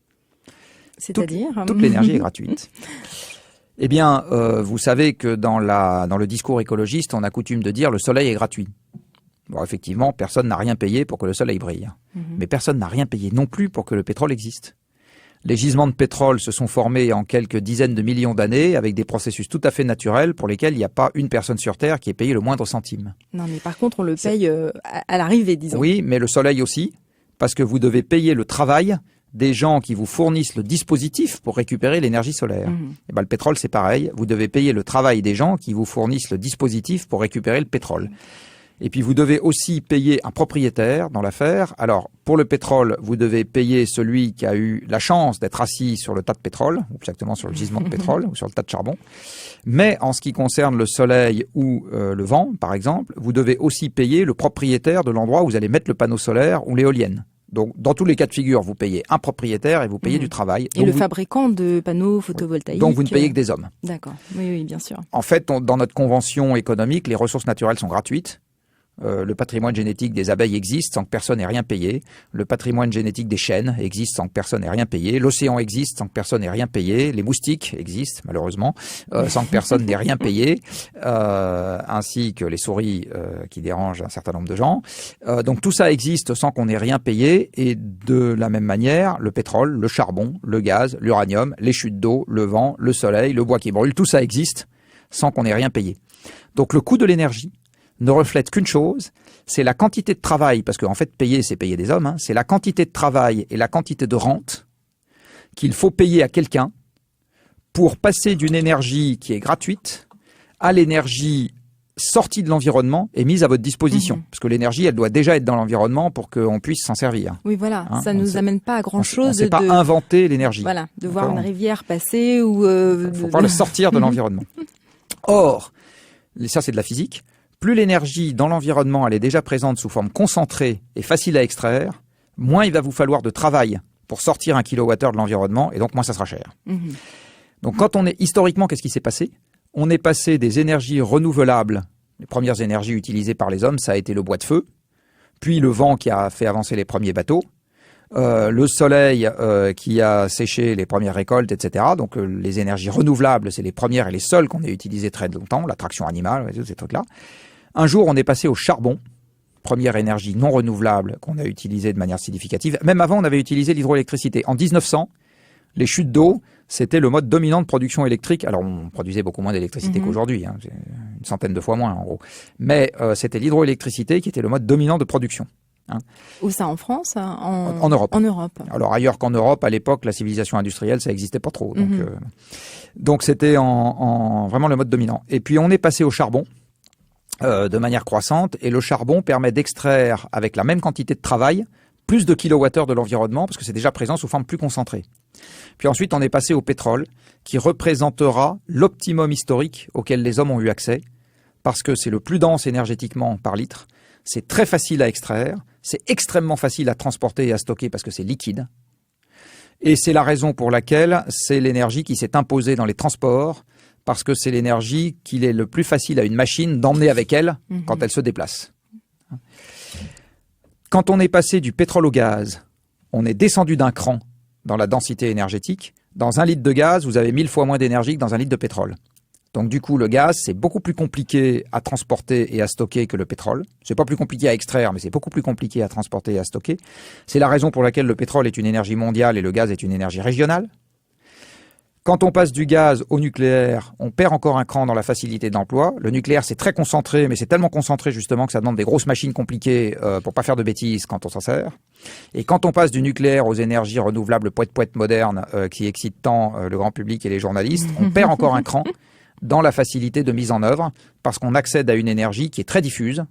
C'est-à-dire ? Toute l'énergie est gratuite. Eh bien, vous savez que dans le discours écologiste, on a coutume de dire le soleil est gratuit. Bon, effectivement, personne n'a rien payé pour que le soleil brille. Mais personne n'a rien payé non plus pour que le pétrole existe. Les gisements de pétrole se sont formés en quelques dizaines de millions d'années avec des processus tout à fait naturels pour lesquels il n'y a pas une personne sur Terre qui ait payé le moindre centime. Non, mais par contre, on le paye à l'arrivée, disons. Oui, mais le soleil aussi, parce que vous devez payer le travail des gens qui vous fournissent le dispositif pour récupérer l'énergie solaire. Et ben, le pétrole, c'est pareil. Vous devez payer le travail des gens qui vous fournissent le dispositif pour récupérer le pétrole. Et puis, vous devez aussi payer un propriétaire dans l'affaire. Alors, pour le pétrole, vous devez payer celui qui a eu la chance d'être assis sur le tas de pétrole, ou exactement sur le gisement de pétrole, ou sur le tas de charbon. Mais en ce qui concerne le soleil ou le vent, par exemple, vous devez aussi payer le propriétaire de l'endroit où vous allez mettre le panneau solaire ou l'éolienne. Donc, dans tous les cas de figure, vous payez un propriétaire et vous payez du travail. Et le fabricant de panneaux photovoltaïques. Donc, vous ne payez que des hommes. D'accord. Oui, bien sûr. En fait, dans notre convention économique, les ressources naturelles sont gratuites. Le patrimoine génétique des abeilles existe sans que personne n'ait rien payé. Le patrimoine génétique des chênes existe sans que personne n'ait rien payé. L'océan existe sans que personne n'ait rien payé. Les moustiques existent, malheureusement, sans que personne n'ait rien payé. Ainsi que les souris qui dérangent un certain nombre de gens. Donc tout ça existe sans qu'on ait rien payé. Et de la même manière, le pétrole, le charbon, le gaz, l'uranium, les chutes d'eau, le vent, le soleil, le bois qui brûle, tout ça existe sans qu'on ait rien payé. Donc le coût de l'énergie ne reflète qu'une chose, c'est la quantité de travail, parce qu'en fait, payer, c'est payer des hommes, c'est la quantité de travail et la quantité de rente qu'il faut payer à quelqu'un pour passer d'une énergie qui est gratuite à l'énergie sortie de l'environnement et mise à votre disposition. Parce que l'énergie, elle doit déjà être dans l'environnement pour qu'on puisse s'en servir. Oui, voilà, ça ne nous amène pas à grand-chose. On ne sait pas inventer l'énergie. Voilà, de voir une rivière passer ou... Il faut pas le sortir de l'environnement. Or, ça c'est de la physique. Plus l'énergie dans l'environnement elle est déjà présente sous forme concentrée et facile à extraire, moins il va vous falloir de travail pour sortir 1 kWh de l'environnement, et donc moins ça sera cher. Donc quand on est historiquement, qu'est-ce qui s'est passé ? On est passé des énergies renouvelables, les premières énergies utilisées par les hommes, ça a été le bois de feu, puis le vent qui a fait avancer les premiers bateaux, le soleil qui a séché les premières récoltes, etc. Donc les énergies renouvelables, c'est les premières et les seules qu'on ait utilisées très longtemps, la traction animale, tous ces trucs-là. Un jour, on est passé au charbon, première énergie non renouvelable qu'on a utilisée de manière significative. Même avant, on avait utilisé l'hydroélectricité. En 1900, les chutes d'eau, c'était le mode dominant de production électrique. Alors, on produisait beaucoup moins d'électricité qu'aujourd'hui, hein, une centaine de fois moins en gros. Mais c'était l'hydroélectricité qui était le mode dominant de production. Hein. Où ça, en France ? En Europe. En Europe. Alors ailleurs qu'en Europe, à l'époque, la civilisation industrielle, ça n'existait pas trop. Donc c'était vraiment le mode dominant. Et puis on est passé au charbon de manière croissante, et le charbon permet d'extraire avec la même quantité de travail plus de kilowattheures de l'environnement, parce que c'est déjà présent sous forme plus concentrée. Puis ensuite, on est passé au pétrole, qui représentera l'optimum historique auquel les hommes ont eu accès, parce que c'est le plus dense énergétiquement par litre, c'est très facile à extraire, c'est extrêmement facile à transporter et à stocker parce que c'est liquide. Et c'est la raison pour laquelle c'est l'énergie qui s'est imposée dans les transports, parce que c'est l'énergie qu'il est le plus facile à une machine d'emmener avec elle quand elle se déplace. Quand on est passé du pétrole au gaz, on est descendu d'un cran dans la densité énergétique. Dans 1 litre de gaz, vous avez 1000 fois moins d'énergie que dans 1 litre de pétrole. Donc du coup, le gaz, c'est beaucoup plus compliqué à transporter et à stocker que le pétrole. C'est pas plus compliqué à extraire, mais c'est beaucoup plus compliqué à transporter et à stocker. C'est la raison pour laquelle le pétrole est une énergie mondiale et le gaz est une énergie régionale. Quand on passe du gaz au nucléaire, on perd encore un cran dans la facilité d'emploi. Le nucléaire, c'est très concentré, mais c'est tellement concentré justement que ça demande des grosses machines compliquées pour pas faire de bêtises quand on s'en sert. Et quand on passe du nucléaire aux énergies renouvelables poète-poète modernes qui excitent tant le grand public et les journalistes, on perd encore un cran dans la facilité de mise en œuvre, parce qu'on accède à une énergie qui est très diffuse.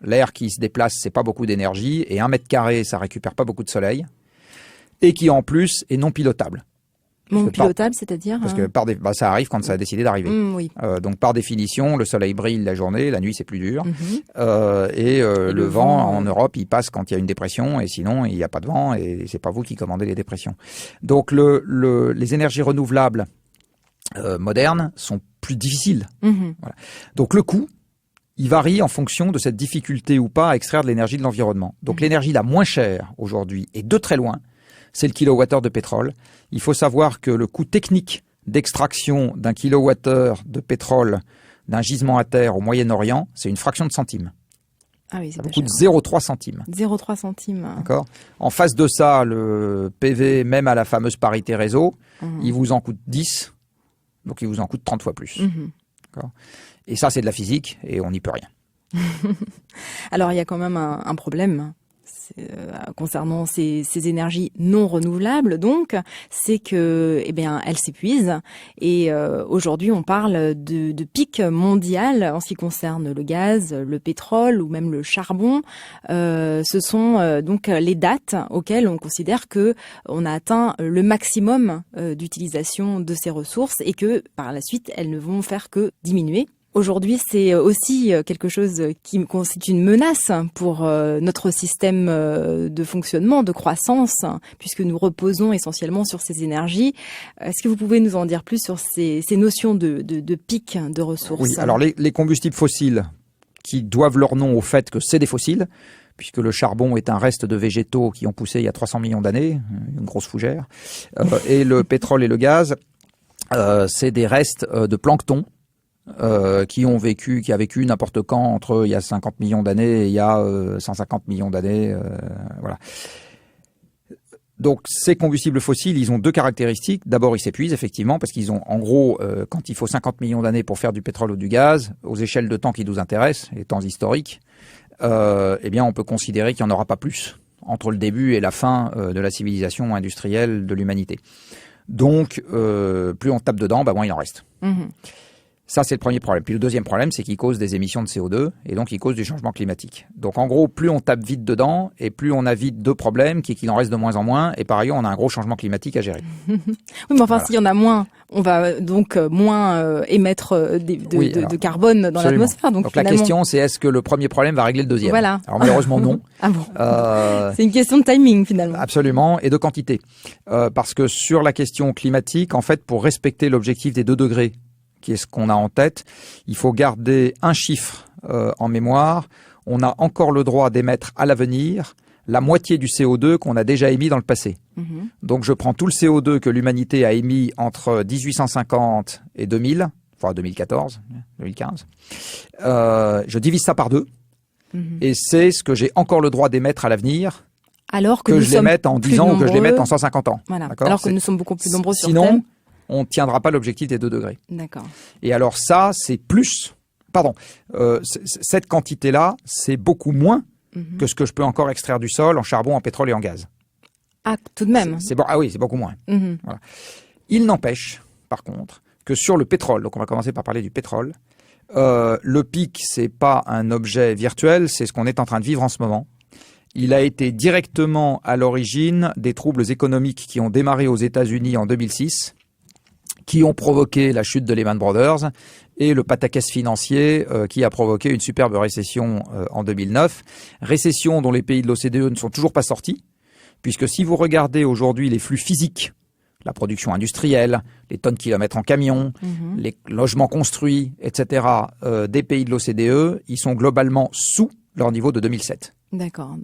L'air qui se déplace, c'est pas beaucoup d'énergie, et 1 mètre carré, ça récupère pas beaucoup de soleil, et qui en plus est non pilotable. Non pilotable, c'est-à-dire Parce que ça arrive quand ça a décidé d'arriver. Oui. Donc par définition, le soleil brille la journée, la nuit c'est plus dur. Et le vent en Europe, il passe quand il y a une dépression, et sinon il n'y a pas de vent, et c'est pas vous qui commandez les dépressions. Donc les énergies renouvelables modernes sont plus difficiles. Voilà. Donc le coût, il varie en fonction de cette difficulté ou pas à extraire de l'énergie de l'environnement. Donc l'énergie la moins chère aujourd'hui, et de très loin, c'est le kilowattheure de pétrole. Il faut savoir que le coût technique d'extraction d'un kilowattheure de pétrole d'un gisement à terre au Moyen-Orient, c'est une fraction de centime. Ah oui, c'est ça coûte 0,3 centimes. 0,3 centimes. D'accord. En face de ça, le PV, même à la fameuse parité réseau, il vous en coûte 10, donc il vous en coûte 30 fois plus. D'accord. Et ça, c'est de la physique et on n'y peut rien. Alors, il y a quand même un problème concernant ces énergies non renouvelables, donc, c'est que, elles s'épuisent. Et aujourd'hui, on parle de pic mondial en ce qui concerne le gaz, le pétrole ou même le charbon. Ce sont donc les dates auxquelles on considère que on a atteint le maximum d'utilisation de ces ressources et que par la suite, elles ne vont faire que diminuer. Aujourd'hui, c'est aussi quelque chose qui constitue une menace pour notre système de fonctionnement, de croissance, puisque nous reposons essentiellement sur ces énergies. Est-ce que vous pouvez nous en dire plus sur ces notions de pic de ressources? Oui, alors les combustibles fossiles qui doivent leur nom au fait que c'est des fossiles, puisque le charbon est un reste de végétaux qui ont poussé il y a 300 millions d'années, une grosse fougère, et le pétrole et le gaz, c'est des restes de plancton, qui a vécu n'importe quand entre il y a 50 millions d'années et il y a 150 millions d'années. Voilà. Donc ces combustibles fossiles, ils ont 2 caractéristiques. D'abord, ils s'épuisent effectivement parce qu'ils ont, en gros, quand il faut 50 millions d'années pour faire du pétrole ou du gaz, aux échelles de temps qui nous intéressent, les temps historiques, on peut considérer qu'il n'y en aura pas plus entre le début et la fin de la civilisation industrielle de l'humanité. Donc, plus on tape dedans, moins il en reste. Ça, c'est le premier problème. Puis le deuxième problème, c'est qu'il cause des émissions de CO2 et donc il cause du changement climatique. Donc en gros, plus on tape vite dedans et plus on a vite 2 problèmes, qui est qu'il en reste de moins en moins et par ailleurs, on a un gros changement climatique à gérer. Oui, mais enfin, s'il y en a moins, on va donc moins émettre de carbone dans l'atmosphère. Donc la question, c'est est-ce que le premier problème va régler le deuxième? Voilà. Alors malheureusement, non. Ah bon. C'est une question de timing finalement. Absolument, et de quantité. Parce que sur la question climatique, en fait, pour respecter l'objectif des 2 degrés, qui est ce qu'on a en tête, il faut garder un chiffre en mémoire. On a encore le droit d'émettre à l'avenir la moitié du CO2 qu'on a déjà émis dans le passé. Donc je prends tout le CO2 que l'humanité a émis entre 1850 et 2000, enfin 2014, 2015. Je divise ça par 2 et c'est ce que j'ai encore le droit d'émettre à l'avenir. Alors que je l'émette en 10 ans ou que je l'émette en 150 ans. Voilà. Alors que nous sommes beaucoup plus nombreux sur Terre. Sinon, on ne tiendra pas l'objectif des 2 degrés. D'accord. Et alors ça, c'est plus... Pardon, cette quantité-là, c'est beaucoup moins que ce que je peux encore extraire du sol en charbon, en pétrole et en gaz. Ah, tout de même. Ah oui, c'est beaucoup moins. Voilà. Il n'empêche, par contre, que sur le pétrole, donc on va commencer par parler du pétrole, le pic, c'est pas un objet virtuel, c'est ce qu'on est en train de vivre en ce moment. Il a été directement à l'origine des troubles économiques qui ont démarré aux États-Unis en 2006, qui ont provoqué la chute de Lehman Brothers et le pataquès financier qui a provoqué une superbe récession en 2009. Récession dont les pays de l'OCDE ne sont toujours pas sortis, puisque si vous regardez aujourd'hui les flux physiques, la production industrielle, les tonnes kilomètres en camion, les logements construits, etc., des pays de l'OCDE, ils sont globalement sous leur niveau de 2007. D'accord.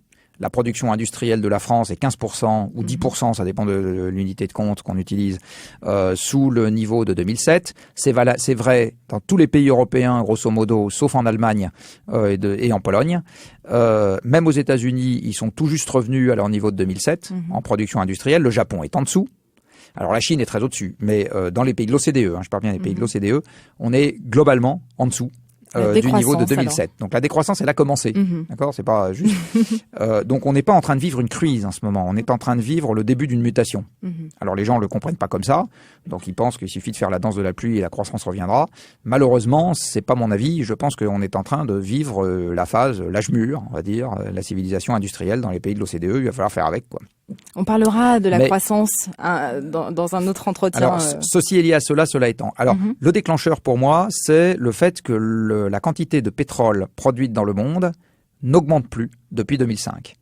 La production industrielle de la France est 15% ou 10%, ça dépend de l'unité de compte qu'on utilise, sous le niveau de 2007. C'est vrai dans tous les pays européens, grosso modo, sauf en Allemagne et en Pologne. Même aux États-Unis, ils sont tout juste revenus à leur niveau de 2007 en production industrielle. Le Japon est en dessous. Alors la Chine est très au-dessus, mais dans les pays de l'OCDE, je parle bien des pays de l'OCDE, on est globalement en dessous. du niveau de 2007. Alors. Donc la décroissance, elle a commencé. D'accord, c'est pas juste. Donc on n'est pas en train de vivre une crise en ce moment. On est en train de vivre le début d'une mutation. Alors les gens ne le comprennent pas comme ça. Donc ils pensent qu'il suffit de faire la danse de la pluie et la croissance reviendra. Malheureusement, c'est pas mon avis. Je pense qu'on est en train de vivre la phase, l'âge mûr, on va dire, la civilisation industrielle dans les pays de l'OCDE. Il va falloir faire avec, quoi. On parlera de la croissance dans un autre entretien. Alors, ceci est lié à cela étant. Alors, le déclencheur pour moi, c'est le fait que la quantité de pétrole produite dans le monde n'augmente plus depuis 2005.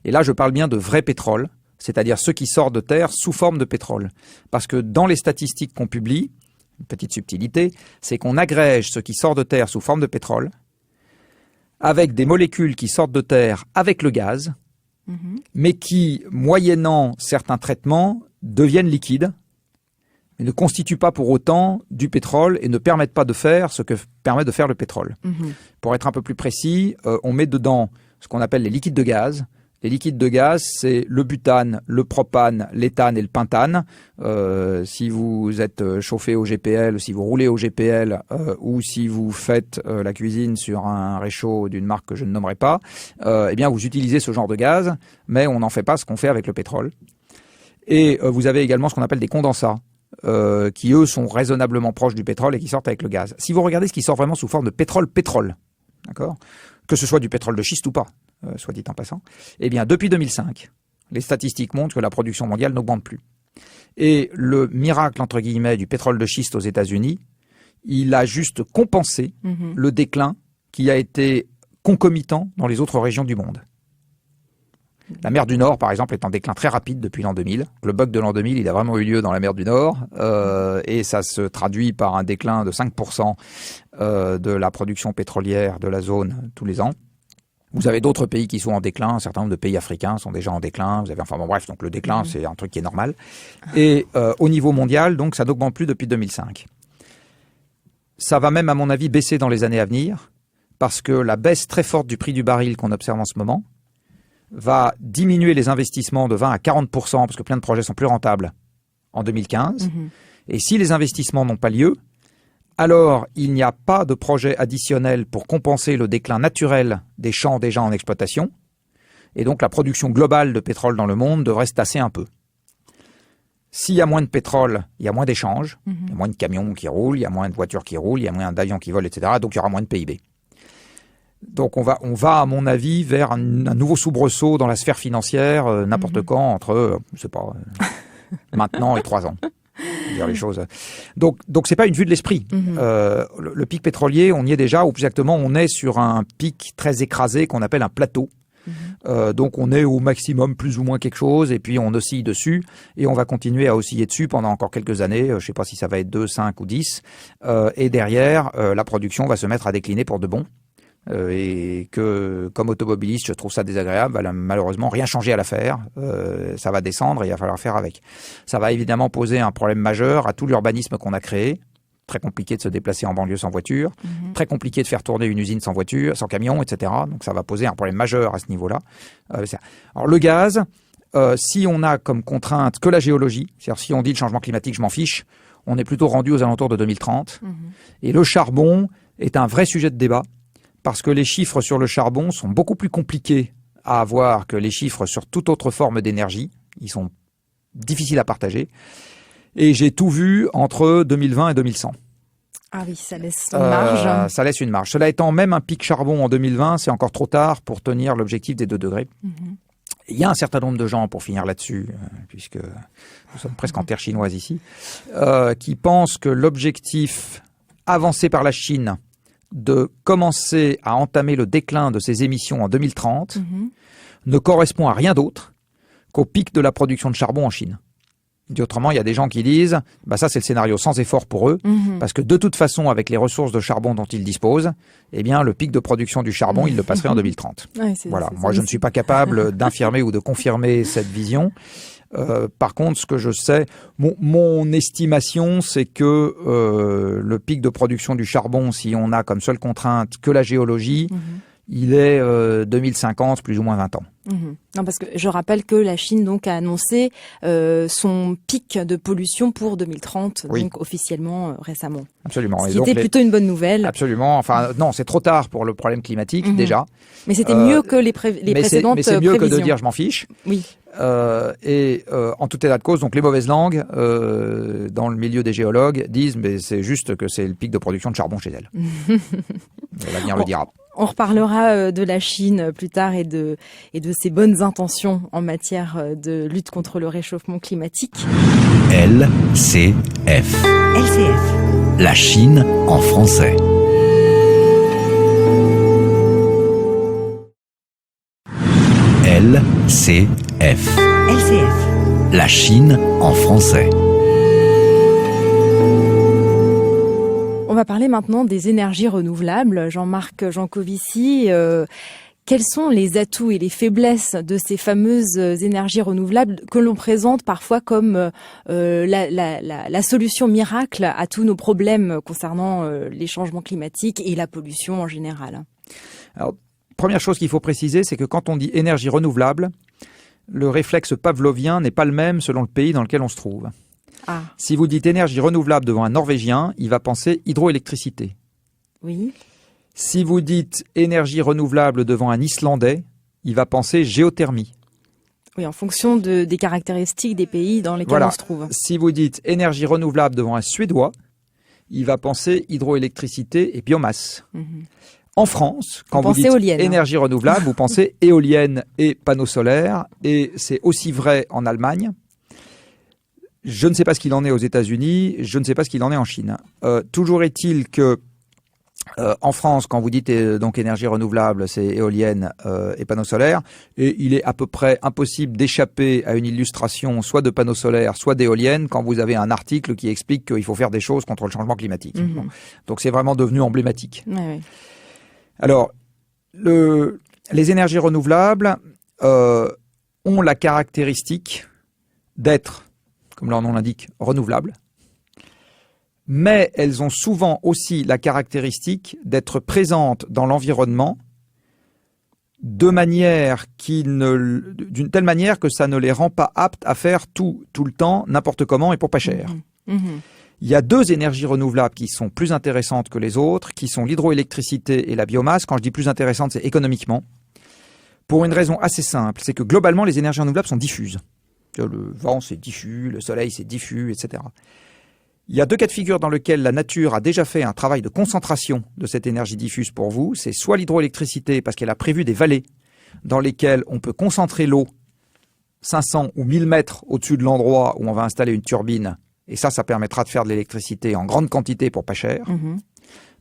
Et là, je parle bien de vrai pétrole, c'est-à-dire ceux qui sortent de terre sous forme de pétrole. Parce que dans les statistiques qu'on publie, une petite subtilité, c'est qu'on agrège ce qui sort de terre sous forme de pétrole avec des molécules qui sortent de terre avec le gaz, mais qui, moyennant certains traitements, deviennent liquides, mais ne constituent pas pour autant du pétrole et ne permettent pas de faire ce que permet de faire le pétrole. Pour être un peu plus précis, on met dedans ce qu'on appelle les liquides de gaz. Les liquides de gaz, c'est le butane, le propane, l'éthane et le pentane. Si vous êtes chauffé au GPL, si vous roulez au GPL ou si vous faites la cuisine sur un réchaud d'une marque que je ne nommerai pas, eh bien vous utilisez ce genre de gaz, mais on n'en fait pas ce qu'on fait avec le pétrole. Et vous avez également ce qu'on appelle des condensats, qui eux sont raisonnablement proches du pétrole et qui sortent avec le gaz. Si vous regardez ce qui sort vraiment sous forme de pétrole, d'accord, que ce soit du pétrole de schiste ou pas, soit dit en passant, eh bien depuis 2005, les statistiques montrent que la production mondiale n'augmente plus. Et le miracle, entre guillemets, du pétrole de schiste aux États-Unis, il a juste compensé le déclin qui a été concomitant dans les autres régions du monde. La mer du Nord, par exemple, est en déclin très rapide depuis l'an 2000. Le bug de l'an 2000, il a vraiment eu lieu dans la mer du Nord et ça se traduit par un déclin de 5% de la production pétrolière de la zone tous les ans. Vous avez d'autres pays qui sont en déclin, un certain nombre de pays africains sont déjà en déclin. Vous avez, enfin bon, bref, donc le déclin, c'est un truc qui est normal. Et au niveau mondial, donc ça n'augmente plus depuis 2005. Ça va même, à mon avis, baisser dans les années à venir parce que la baisse très forte du prix du baril qu'on observe en ce moment va diminuer les investissements de 20 à 40%, parce que plein de projets sont plus rentables, en 2015. Et si les investissements n'ont pas lieu, alors il n'y a pas de projet additionnel pour compenser le déclin naturel des champs déjà en exploitation. Et donc la production globale de pétrole dans le monde devrait se tasser un peu. S'il y a moins de pétrole, il y a moins d'échanges, il y a moins de camions qui roulent, il y a moins de voitures qui roulent, il y a moins d'avions qui volent, etc. Donc il y aura moins de PIB. Donc on va, à mon avis, vers un nouveau soubresaut dans la sphère financière, n'importe quand, entre, je sais pas, maintenant et 3 ans. Dire les choses. Donc c'est pas une vue de l'esprit. Le pic pétrolier, on y est déjà, ou plus exactement, on est sur un pic très écrasé qu'on appelle un plateau. Donc on est au maximum plus ou moins quelque chose, et puis on oscille dessus, et on va continuer à osciller dessus pendant encore quelques années. Je sais pas si ça va être 2, 5 ou 10. Et derrière, la production va se mettre à décliner pour de bon. Et que, comme automobiliste, je trouve ça désagréable, va malheureusement rien changer à l'affaire. Ça va descendre et il va falloir faire avec. Ça va évidemment poser un problème majeur à tout l'urbanisme qu'on a créé. Très compliqué de se déplacer en banlieue sans voiture, très compliqué de faire tourner une usine sans voiture, sans camion, etc. Donc ça va poser un problème majeur à ce niveau-là. Alors le gaz, si on a comme contrainte que la géologie, c'est-à-dire si on dit le changement climatique, je m'en fiche, on est plutôt rendu aux alentours de 2030. Et le charbon est un vrai sujet de débat, parce que les chiffres sur le charbon sont beaucoup plus compliqués à avoir que les chiffres sur toute autre forme d'énergie. Ils sont difficiles à partager. Et j'ai tout vu entre 2020 et 2100. Ah oui, ça laisse une marge. Ça laisse une marge. Cela étant, même un pic charbon en 2020, c'est encore trop tard pour tenir l'objectif des 2 degrés. Il y a un certain nombre de gens, pour finir là-dessus, puisque nous sommes presque en terre chinoise ici, qui pensent que l'objectif avancé par la Chine de commencer à entamer le déclin de ses émissions en 2030 ne correspond à rien d'autre qu'au pic de la production de charbon en Chine. Dit autrement, il y a des gens qui disent ça c'est le scénario sans effort pour eux, parce que de toute façon, avec les ressources de charbon dont ils disposent, eh bien le pic de production du charbon, il le passerait en 2030. Ouais, voilà. Moi, je ne suis pas capable d'infirmer ou de confirmer cette vision. Par contre, ce que je sais, mon estimation, c'est que le pic de production du charbon, si on a comme seule contrainte que la géologie, il est 2050, plus ou moins 20 ans. Non, parce que je rappelle que la Chine donc a annoncé son pic de pollution pour 2030, oui. donc officiellement récemment. Absolument. Ce qui était plutôt une bonne nouvelle. Absolument. Enfin, non, c'est trop tard pour le problème climatique déjà. Mais c'était mieux que les précédentes prévisions. Mais c'est mieux que de dire je m'en fiche. Oui. En tout état de cause, donc les mauvaises langues dans le milieu des géologues disent mais c'est juste que c'est le pic de production de charbon chez elles. L'avenir le dira. On reparlera de la Chine plus tard et de ses bonnes intentions en matière de lutte contre le réchauffement climatique. LCF. La Chine en français. LCF. La Chine en français. On va parler maintenant des énergies renouvelables. Jean-Marc Jancovici, quels sont les atouts et les faiblesses de ces fameuses énergies renouvelables que l'on présente parfois comme la solution miracle à tous nos problèmes concernant les changements climatiques et la pollution en général? Alors, première chose qu'il faut préciser, c'est que quand on dit énergie renouvelable, le réflexe pavlovien n'est pas le même selon le pays dans lequel on se trouve. Ah. Si vous dites énergie renouvelable devant un Norvégien, il va penser hydroélectricité. Oui. Si vous dites énergie renouvelable devant un Islandais, il va penser géothermie. Oui, en fonction des caractéristiques des pays dans lesquels on se trouve. Si vous dites énergie renouvelable devant un Suédois, il va penser hydroélectricité et biomasse. En France, quand vous dites éolienne, énergie renouvelable, vous pensez éolienne et panneaux solaires, et c'est aussi vrai en Allemagne. Je ne sais pas ce qu'il en est aux États-Unis, je ne sais pas ce qu'il en est en Chine. Toujours est-il que en France, quand vous dites donc énergie renouvelable, c'est éolienne et panneaux solaires, et il est à peu près impossible d'échapper à une illustration soit de panneaux solaires, soit d'éoliennes, quand vous avez un article qui explique qu'il faut faire des choses contre le changement climatique. Bon. Donc c'est vraiment devenu emblématique. Oui. Alors, les énergies renouvelables ont la caractéristique d'être, comme leur nom l'indique, renouvelables, mais elles ont souvent aussi la caractéristique d'être présentes dans l'environnement d'une telle manière que ça ne les rend pas aptes à faire tout le temps, n'importe comment et pour pas cher. Il y a deux énergies renouvelables qui sont plus intéressantes que les autres, qui sont l'hydroélectricité et la biomasse. Quand je dis plus intéressantes, c'est économiquement. Pour une raison assez simple, c'est que globalement, les énergies renouvelables sont diffuses. Le vent, c'est diffus, le soleil, c'est diffus, etc. Il y a deux cas de figure dans lesquels la nature a déjà fait un travail de concentration de cette énergie diffuse pour vous. C'est soit l'hydroélectricité, parce qu'elle a prévu des vallées dans lesquelles on peut concentrer l'eau 500 ou 1000 mètres au-dessus de l'endroit où on va installer une turbine. Et ça permettra de faire de l'électricité en grande quantité pour pas cher.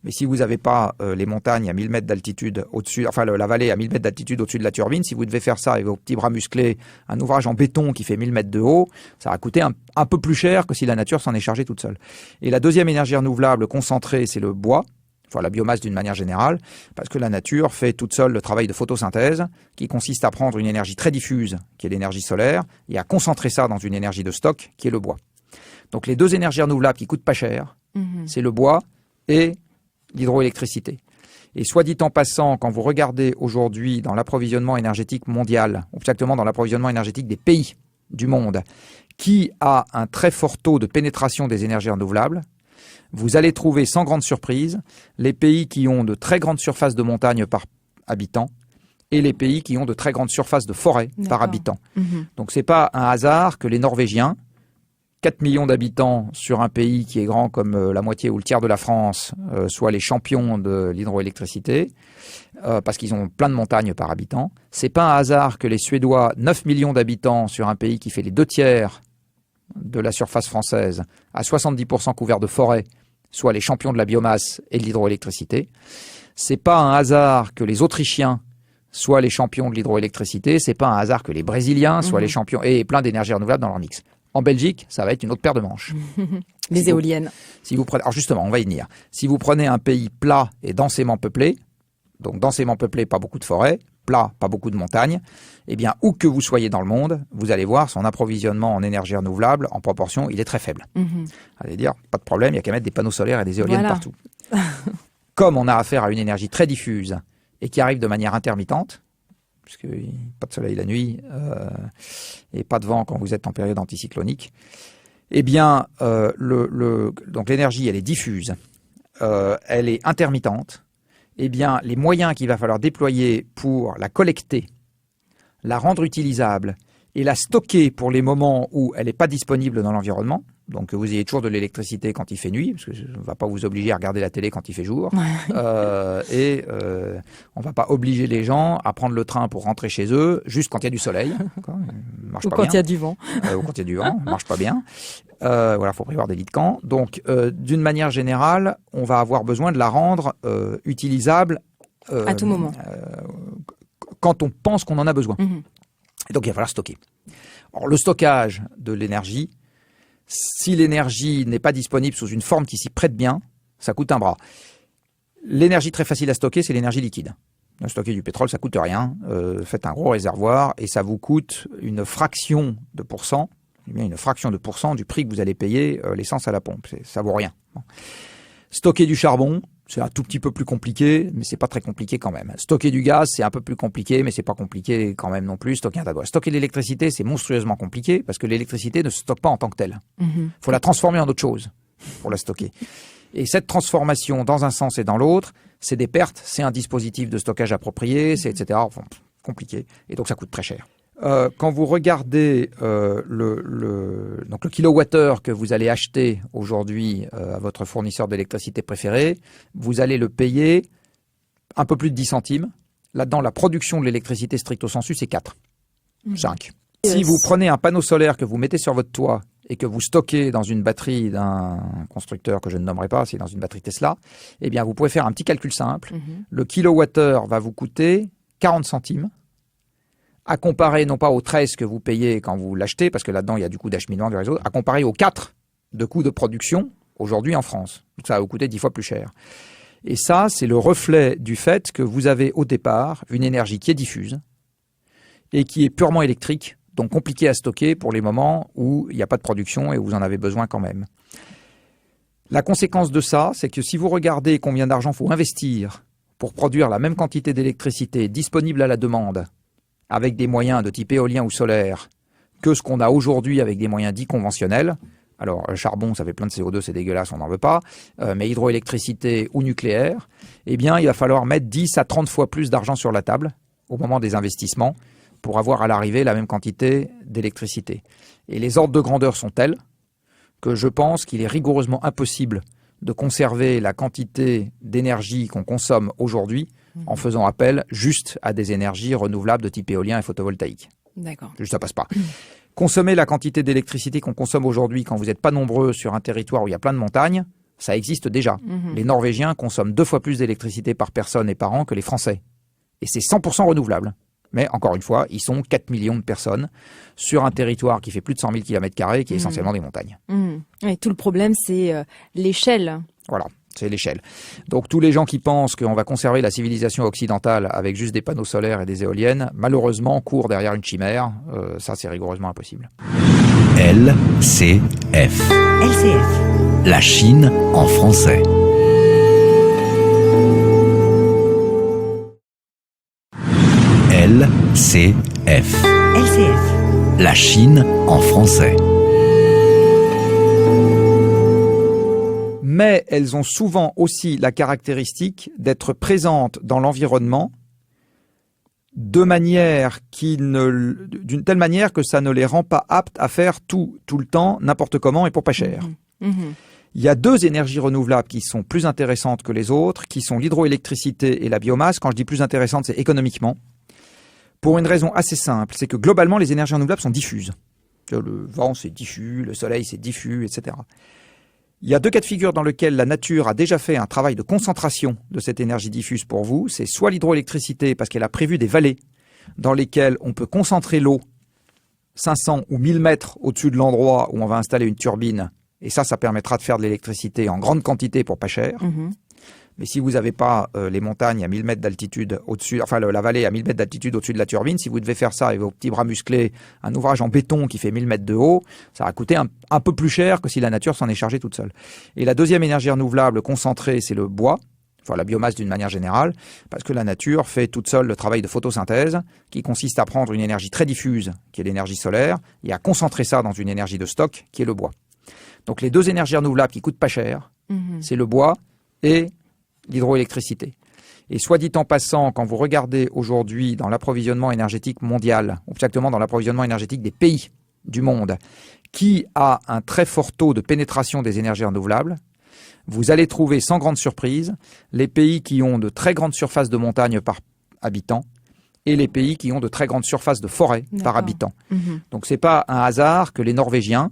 Mais si vous n'avez pas les montagnes à 1000 mètres d'altitude au-dessus, enfin la vallée à 1000 mètres d'altitude au-dessus de la turbine, si vous devez faire ça avec vos petits bras musclés, un ouvrage en béton qui fait 1000 mètres de haut, ça va coûter un peu plus cher que si la nature s'en est chargée toute seule. Et la deuxième énergie renouvelable concentrée, c'est le bois, enfin la biomasse d'une manière générale, parce que la nature fait toute seule le travail de photosynthèse, qui consiste à prendre une énergie très diffuse, qui est l'énergie solaire, et à concentrer ça dans une énergie de stock, qui est le bois. Donc les deux énergies renouvelables qui coûtent pas cher, c'est le bois et l'hydroélectricité. Et soit dit en passant, quand vous regardez aujourd'hui dans l'approvisionnement énergétique mondial, ou exactement dans l'approvisionnement énergétique des pays du monde, qui a un très fort taux de pénétration des énergies renouvelables, vous allez trouver sans grande surprise les pays qui ont de très grandes surfaces de montagne par habitant et les pays qui ont de très grandes surfaces de forêt par habitant. Donc c'est pas un hasard que les Norvégiens, 4 millions d'habitants sur un pays qui est grand comme la moitié ou le tiers de la France, soient les champions de l'hydroélectricité, parce qu'ils ont plein de montagnes par habitant. C'est pas un hasard que les Suédois, 9 millions d'habitants sur un pays qui fait les 2 tiers de la surface française, à 70% couvert de forêt, soient les champions de la biomasse et de l'hydroélectricité. C'est pas un hasard que les Autrichiens soient les champions de l'hydroélectricité. C'est pas un hasard que les Brésiliens soient les champions, et plein d'énergies renouvelables dans leur mix. En Belgique, ça va être une autre paire de manches. Les éoliennes. Alors justement, on va y venir. Si vous prenez un pays plat et densément peuplé, donc densément peuplé, pas beaucoup de forêts, plat, pas beaucoup de montagnes, eh bien, où que vous soyez dans le monde, vous allez voir son approvisionnement en énergie renouvelable, en proportion, il est très faible. Allez dire, pas de problème, il n'y a qu'à mettre des panneaux solaires et des éoliennes partout. Comme on a affaire à une énergie très diffuse, et qui arrive de manière intermittente, puisque pas de soleil la nuit et pas de vent quand vous êtes en période anticyclonique, eh bien, donc l'énergie, elle est diffuse, elle est intermittente. Eh bien, les moyens qu'il va falloir déployer pour la collecter, la rendre utilisable et la stocker pour les moments où elle n'est pas disponible dans l'environnement, donc que vous ayez toujours de l'électricité quand il fait nuit, parce qu'on ne va pas vous obliger à regarder la télé quand il fait jour, on ne va pas obliger les gens à prendre le train pour rentrer chez eux juste quand il y a du soleil. Ou quand il y a du vent. Ou quand il y a du vent, ça ne marche pas bien. Voilà, faut prévoir des lits de camp. Donc, d'une manière générale, on va avoir besoin de la rendre utilisable à tout moment. Quand on pense qu'on en a besoin. Et donc, il va falloir stocker. Alors, le stockage de l'énergie, si l'énergie n'est pas disponible sous une forme qui s'y prête bien, ça coûte un bras. L'énergie très facile à stocker, c'est l'énergie liquide. Stocker du pétrole, ça coûte rien. Faites un gros réservoir et ça vous coûte une fraction de pourcent du prix que vous allez payer l'essence à la pompe. Ça vaut rien. Bon. Stocker du charbon, c'est un tout petit peu plus compliqué, mais c'est pas très compliqué quand même. Stocker du gaz, c'est un peu plus compliqué, mais c'est pas compliqué quand même non plus. Stocker un tas de bois. Stocker l'électricité, c'est monstrueusement compliqué parce que l'électricité ne se stocke pas en tant que telle. Faut la transformer en autre chose pour la stocker. Et cette transformation dans un sens et dans l'autre, c'est des pertes, c'est un dispositif de stockage approprié, c'est etc. Enfin, compliqué. Et donc ça coûte très cher. Quand vous regardez donc le kilowattheure que vous allez acheter aujourd'hui à votre fournisseur d'électricité préféré, vous allez le payer un peu plus de 10 centimes. Là-dedans, la production de l'électricité stricto sensu, c'est 4, 5. Si vous prenez un panneau solaire que vous mettez sur votre toit et que vous stockez dans une batterie d'un constructeur que je ne nommerai pas, c'est dans une batterie Tesla, eh bien, vous pouvez faire un petit calcul simple. Le kilowattheure va vous coûter 40 centimes. À comparer non pas aux 13 que vous payez quand vous l'achetez, parce que là-dedans il y a du coût d'acheminement du réseau, à comparer aux 4 de coûts de production aujourd'hui en France. Donc ça va vous coûter 10 fois plus cher. Et ça, c'est le reflet du fait que vous avez au départ une énergie qui est diffuse et qui est purement électrique, donc compliquée à stocker pour les moments où il n'y a pas de production et où vous en avez besoin quand même. La conséquence de ça, c'est que si vous regardez combien d'argent il faut investir pour produire la même quantité d'électricité disponible à la demande, avec des moyens de type éolien ou solaire, que ce qu'on a aujourd'hui avec des moyens dits conventionnels. Alors, le charbon, ça fait plein de CO2, c'est dégueulasse, on n'en veut pas. Mais hydroélectricité ou nucléaire, eh bien, il va falloir mettre 10 à 30 fois plus d'argent sur la table au moment des investissements pour avoir à l'arrivée la même quantité d'électricité. Et les ordres de grandeur sont tels que je pense qu'il est rigoureusement impossible de conserver la quantité d'énergie qu'on consomme aujourd'hui en faisant appel juste à des énergies renouvelables de type éolien et photovoltaïque. D'accord. Juste, ça passe pas. Consommer la quantité d'électricité qu'on consomme aujourd'hui quand vous n'êtes pas nombreux sur un territoire où il y a plein de montagnes, ça existe déjà. Les Norvégiens consomment 2 fois plus d'électricité par personne et par an que les Français. Et c'est 100% renouvelable. Mais encore une fois, ils sont 4 millions de personnes sur un territoire qui fait plus de 100 000 km², qui est essentiellement des montagnes. Et tout le problème, c'est l'échelle. Voilà. C'est l'échelle. Donc tous les gens qui pensent qu'on va conserver la civilisation occidentale avec juste des panneaux solaires et des éoliennes, malheureusement, courent derrière une chimère. Ça, c'est rigoureusement impossible. LCF. La Chine en français. LCF. La Chine en français. Mais elles ont souvent aussi la caractéristique d'être présentes dans l'environnement d'une telle manière que ça ne les rend pas aptes à faire tout le temps, n'importe comment et pour pas cher. Il y a 2 énergies renouvelables qui sont plus intéressantes que les autres, qui sont l'hydroélectricité et la biomasse. Quand je dis plus intéressantes, c'est économiquement. Pour une raison assez simple, c'est que globalement, les énergies renouvelables sont diffuses. Le vent, c'est diffus, le soleil, c'est diffus, etc. Il y a 2 cas de figure dans lesquels la nature a déjà fait un travail de concentration de cette énergie diffuse pour vous. C'est soit l'hydroélectricité, parce qu'elle a prévu des vallées dans lesquelles on peut concentrer l'eau 500 ou 1000 mètres au-dessus de l'endroit où on va installer une turbine. Et ça permettra de faire de l'électricité en grande quantité pour pas cher. Mais si vous n'avez pas les montagnes à 1000 mètres d'altitude au-dessus, enfin la vallée à 1000 mètres d'altitude au-dessus de la turbine, si vous devez faire ça avec vos petits bras musclés, un ouvrage en béton qui fait 1000 mètres de haut, ça va coûter un peu plus cher que si la nature s'en est chargée toute seule. Et la deuxième énergie renouvelable concentrée, c'est le bois, enfin la biomasse d'une manière générale, parce que la nature fait toute seule le travail de photosynthèse, qui consiste à prendre une énergie très diffuse, qui est l'énergie solaire, et à concentrer ça dans une énergie de stock, qui est le bois. Donc les deux énergies renouvelables qui coûtent pas cher, c'est le bois et l'hydroélectricité. Et soit dit en passant, quand vous regardez aujourd'hui dans l'approvisionnement énergétique mondial, ou exactement dans l'approvisionnement énergétique des pays du monde, qui a un très fort taux de pénétration des énergies renouvelables, vous allez trouver sans grande surprise les pays qui ont de très grandes surfaces de montagne par habitant et les pays qui ont de très grandes surfaces de forêt par habitant. Donc c'est pas un hasard que les Norvégiens,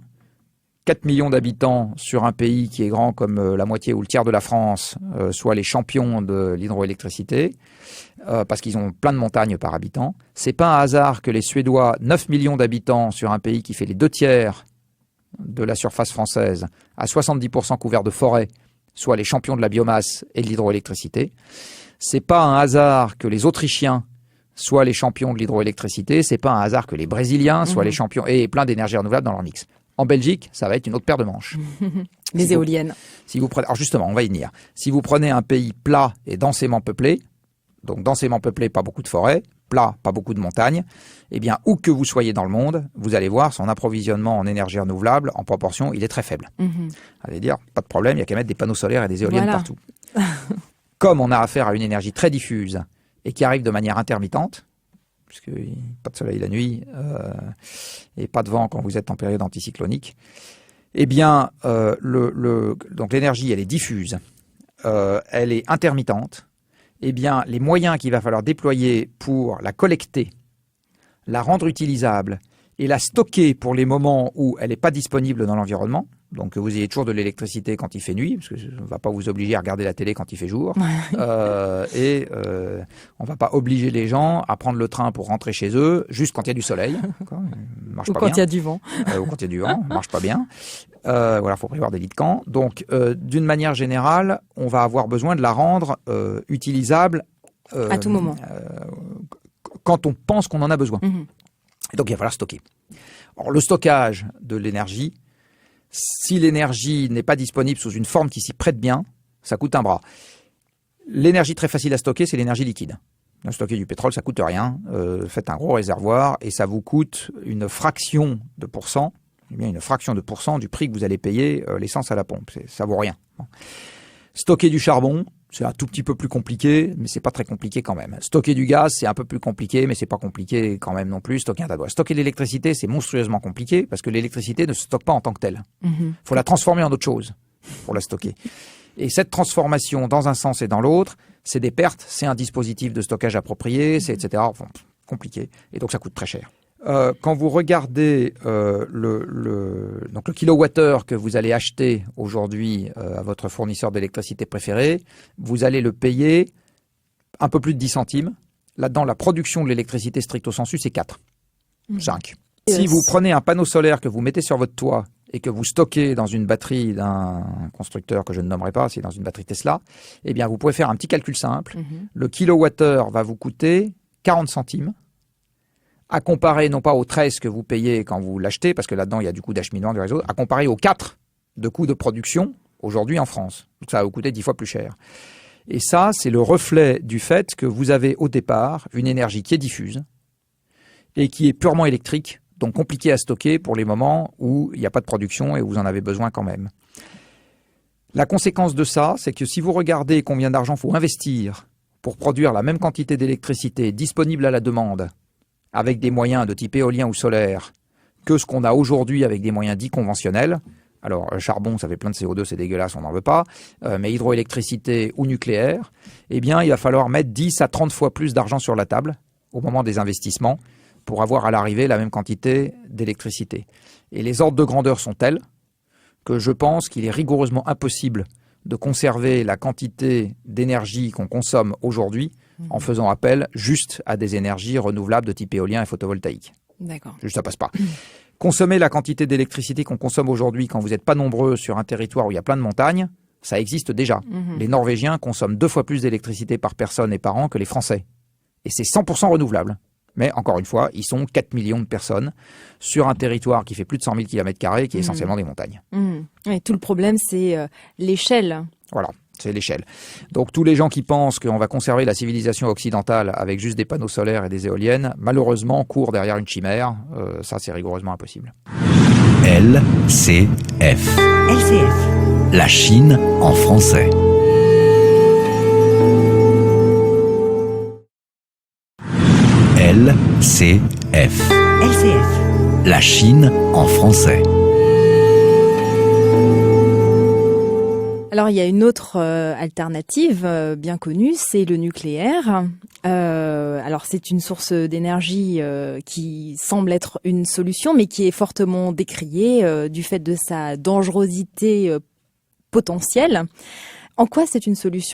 4 millions d'habitants sur un pays qui est grand comme la moitié ou le tiers de la France, soient les champions de l'hydroélectricité, parce qu'ils ont plein de montagnes par habitant. C'est pas un hasard que les Suédois, 9 millions d'habitants sur un pays qui fait les 2 tiers de la surface française, à 70% couvert de forêt, soient les champions de la biomasse et de l'hydroélectricité. C'est pas un hasard que les Autrichiens soient les champions de l'hydroélectricité. C'est pas un hasard que les Brésiliens soient les champions et plein d'énergie renouvelable dans leur mix. En Belgique, ça va être une autre paire de manches. Les éoliennes. Si vous prenez, alors justement, on va y venir. Si vous prenez un pays plat et densément peuplé, donc densément peuplé, pas beaucoup de forêts, plat, pas beaucoup de montagnes, eh bien, où que vous soyez dans le monde, vous allez voir son approvisionnement en énergie renouvelable, en proportion, il est très faible. Allez dire, pas de problème, il n'y a qu'à mettre des panneaux solaires et des éoliennes partout. Comme on a affaire à une énergie très diffuse et qui arrive de manière intermittente, puisque pas de soleil la nuit et pas de vent quand vous êtes en période anticyclonique, eh bien, donc l'énergie, elle est diffuse, elle est intermittente. Eh bien, les moyens qu'il va falloir déployer pour la collecter, la rendre utilisable et la stocker pour les moments où elle n'est pas disponible dans l'environnement, donc que vous ayez toujours de l'électricité quand il fait nuit, parce qu'on ne va pas vous obliger à regarder la télé quand il fait jour, on ne va pas obliger les gens à prendre le train pour rentrer chez eux juste quand il y a du soleil, marche ou pas quand bien. Il y a du vent. Ou quand il y a du vent, marche pas bien. Voilà, faut prévoir des lits de camp. Donc, d'une manière générale, on va avoir besoin de la rendre utilisable à tout moment, quand on pense qu'on en a besoin. Et donc, il va falloir stocker. Alors, le stockage de l'énergie, si l'énergie n'est pas disponible sous une forme qui s'y prête bien, ça coûte un bras. L'énergie très facile à stocker, c'est l'énergie liquide. Stocker du pétrole, ça coûte rien. Faites un gros réservoir et ça vous coûte une fraction de pourcent, eh bien une fraction de pourcent du prix que vous allez payer l'essence à la pompe. Ça vaut rien. Bon. Stocker du charbon, c'est un tout petit peu plus compliqué, mais c'est pas très compliqué quand même. Stocker du gaz, c'est un peu plus compliqué, mais c'est pas compliqué quand même non plus. Stocker un tas de bois. Stocker l'électricité, c'est monstrueusement compliqué parce que l'électricité ne se stocke pas en tant que telle. Faut la transformer en autre chose pour la stocker. Et cette transformation dans un sens et dans l'autre, c'est des pertes, c'est un dispositif de stockage approprié, c'est etc. Enfin, compliqué. Et donc ça coûte très cher. Quand vous regardez donc le kilowattheure que vous allez acheter aujourd'hui à votre fournisseur d'électricité préféré, vous allez le payer un peu plus de 10 centimes. Là-dedans, la production de l'électricité stricto sensu, c'est 4, 5. Si vous prenez un panneau solaire que vous mettez sur votre toit et que vous stockez dans une batterie d'un constructeur que je ne nommerai pas, c'est dans une batterie Tesla, eh bien vous pouvez faire un petit calcul simple. Le kilowattheure va vous coûter 40 centimes. À comparer non pas aux 13 que vous payez quand vous l'achetez, parce que là-dedans il y a du coût d'acheminement du réseau, à comparer aux 4 de coûts de production aujourd'hui en France. Donc ça va vous coûter 10 fois plus cher. Et ça, c'est le reflet du fait que vous avez au départ une énergie qui est diffuse et qui est purement électrique, donc compliquée à stocker pour les moments où il n'y a pas de production et où vous en avez besoin quand même. La conséquence de ça, c'est que si vous regardez combien d'argent il faut investir pour produire la même quantité d'électricité disponible à la demande, avec des moyens de type éolien ou solaire, que ce qu'on a aujourd'hui avec des moyens dits conventionnels. Alors, charbon, ça fait plein de CO2, c'est dégueulasse, on n'en veut pas. Mais hydroélectricité ou nucléaire, eh bien, il va falloir mettre 10 à 30 fois plus d'argent sur la table au moment des investissements pour avoir à l'arrivée la même quantité d'électricité. Et les ordres de grandeur sont tels que je pense qu'il est rigoureusement impossible de conserver la quantité d'énergie qu'on consomme aujourd'hui en faisant appel juste à des énergies renouvelables de type éolien et photovoltaïque. D'accord. Juste, ça passe pas. Consommer la quantité d'électricité qu'on consomme aujourd'hui quand vous n'êtes pas nombreux sur un territoire où il y a plein de montagnes, ça existe déjà. Les Norvégiens consomment 2 fois plus d'électricité par personne et par an que les Français. Et c'est 100% renouvelable. Mais encore une fois, ils sont 4 millions de personnes sur un territoire qui fait plus de 100 000 km2, qui est essentiellement des montagnes. Et tout le problème, c'est l'échelle. Voilà. C'est l'échelle. Donc tous les gens qui pensent qu'on va conserver la civilisation occidentale avec juste des panneaux solaires et des éoliennes, malheureusement, courent derrière une chimère. Ça, c'est rigoureusement impossible. LCF. LCF. La Chine en français. LCF. LCF. La Chine en français. Alors il y a une autre alternative bien connue, c'est le nucléaire. Alors c'est une source d'énergie qui semble être une solution, mais qui est fortement décriée du fait de sa dangerosité potentielle. En quoi c'est une solution ?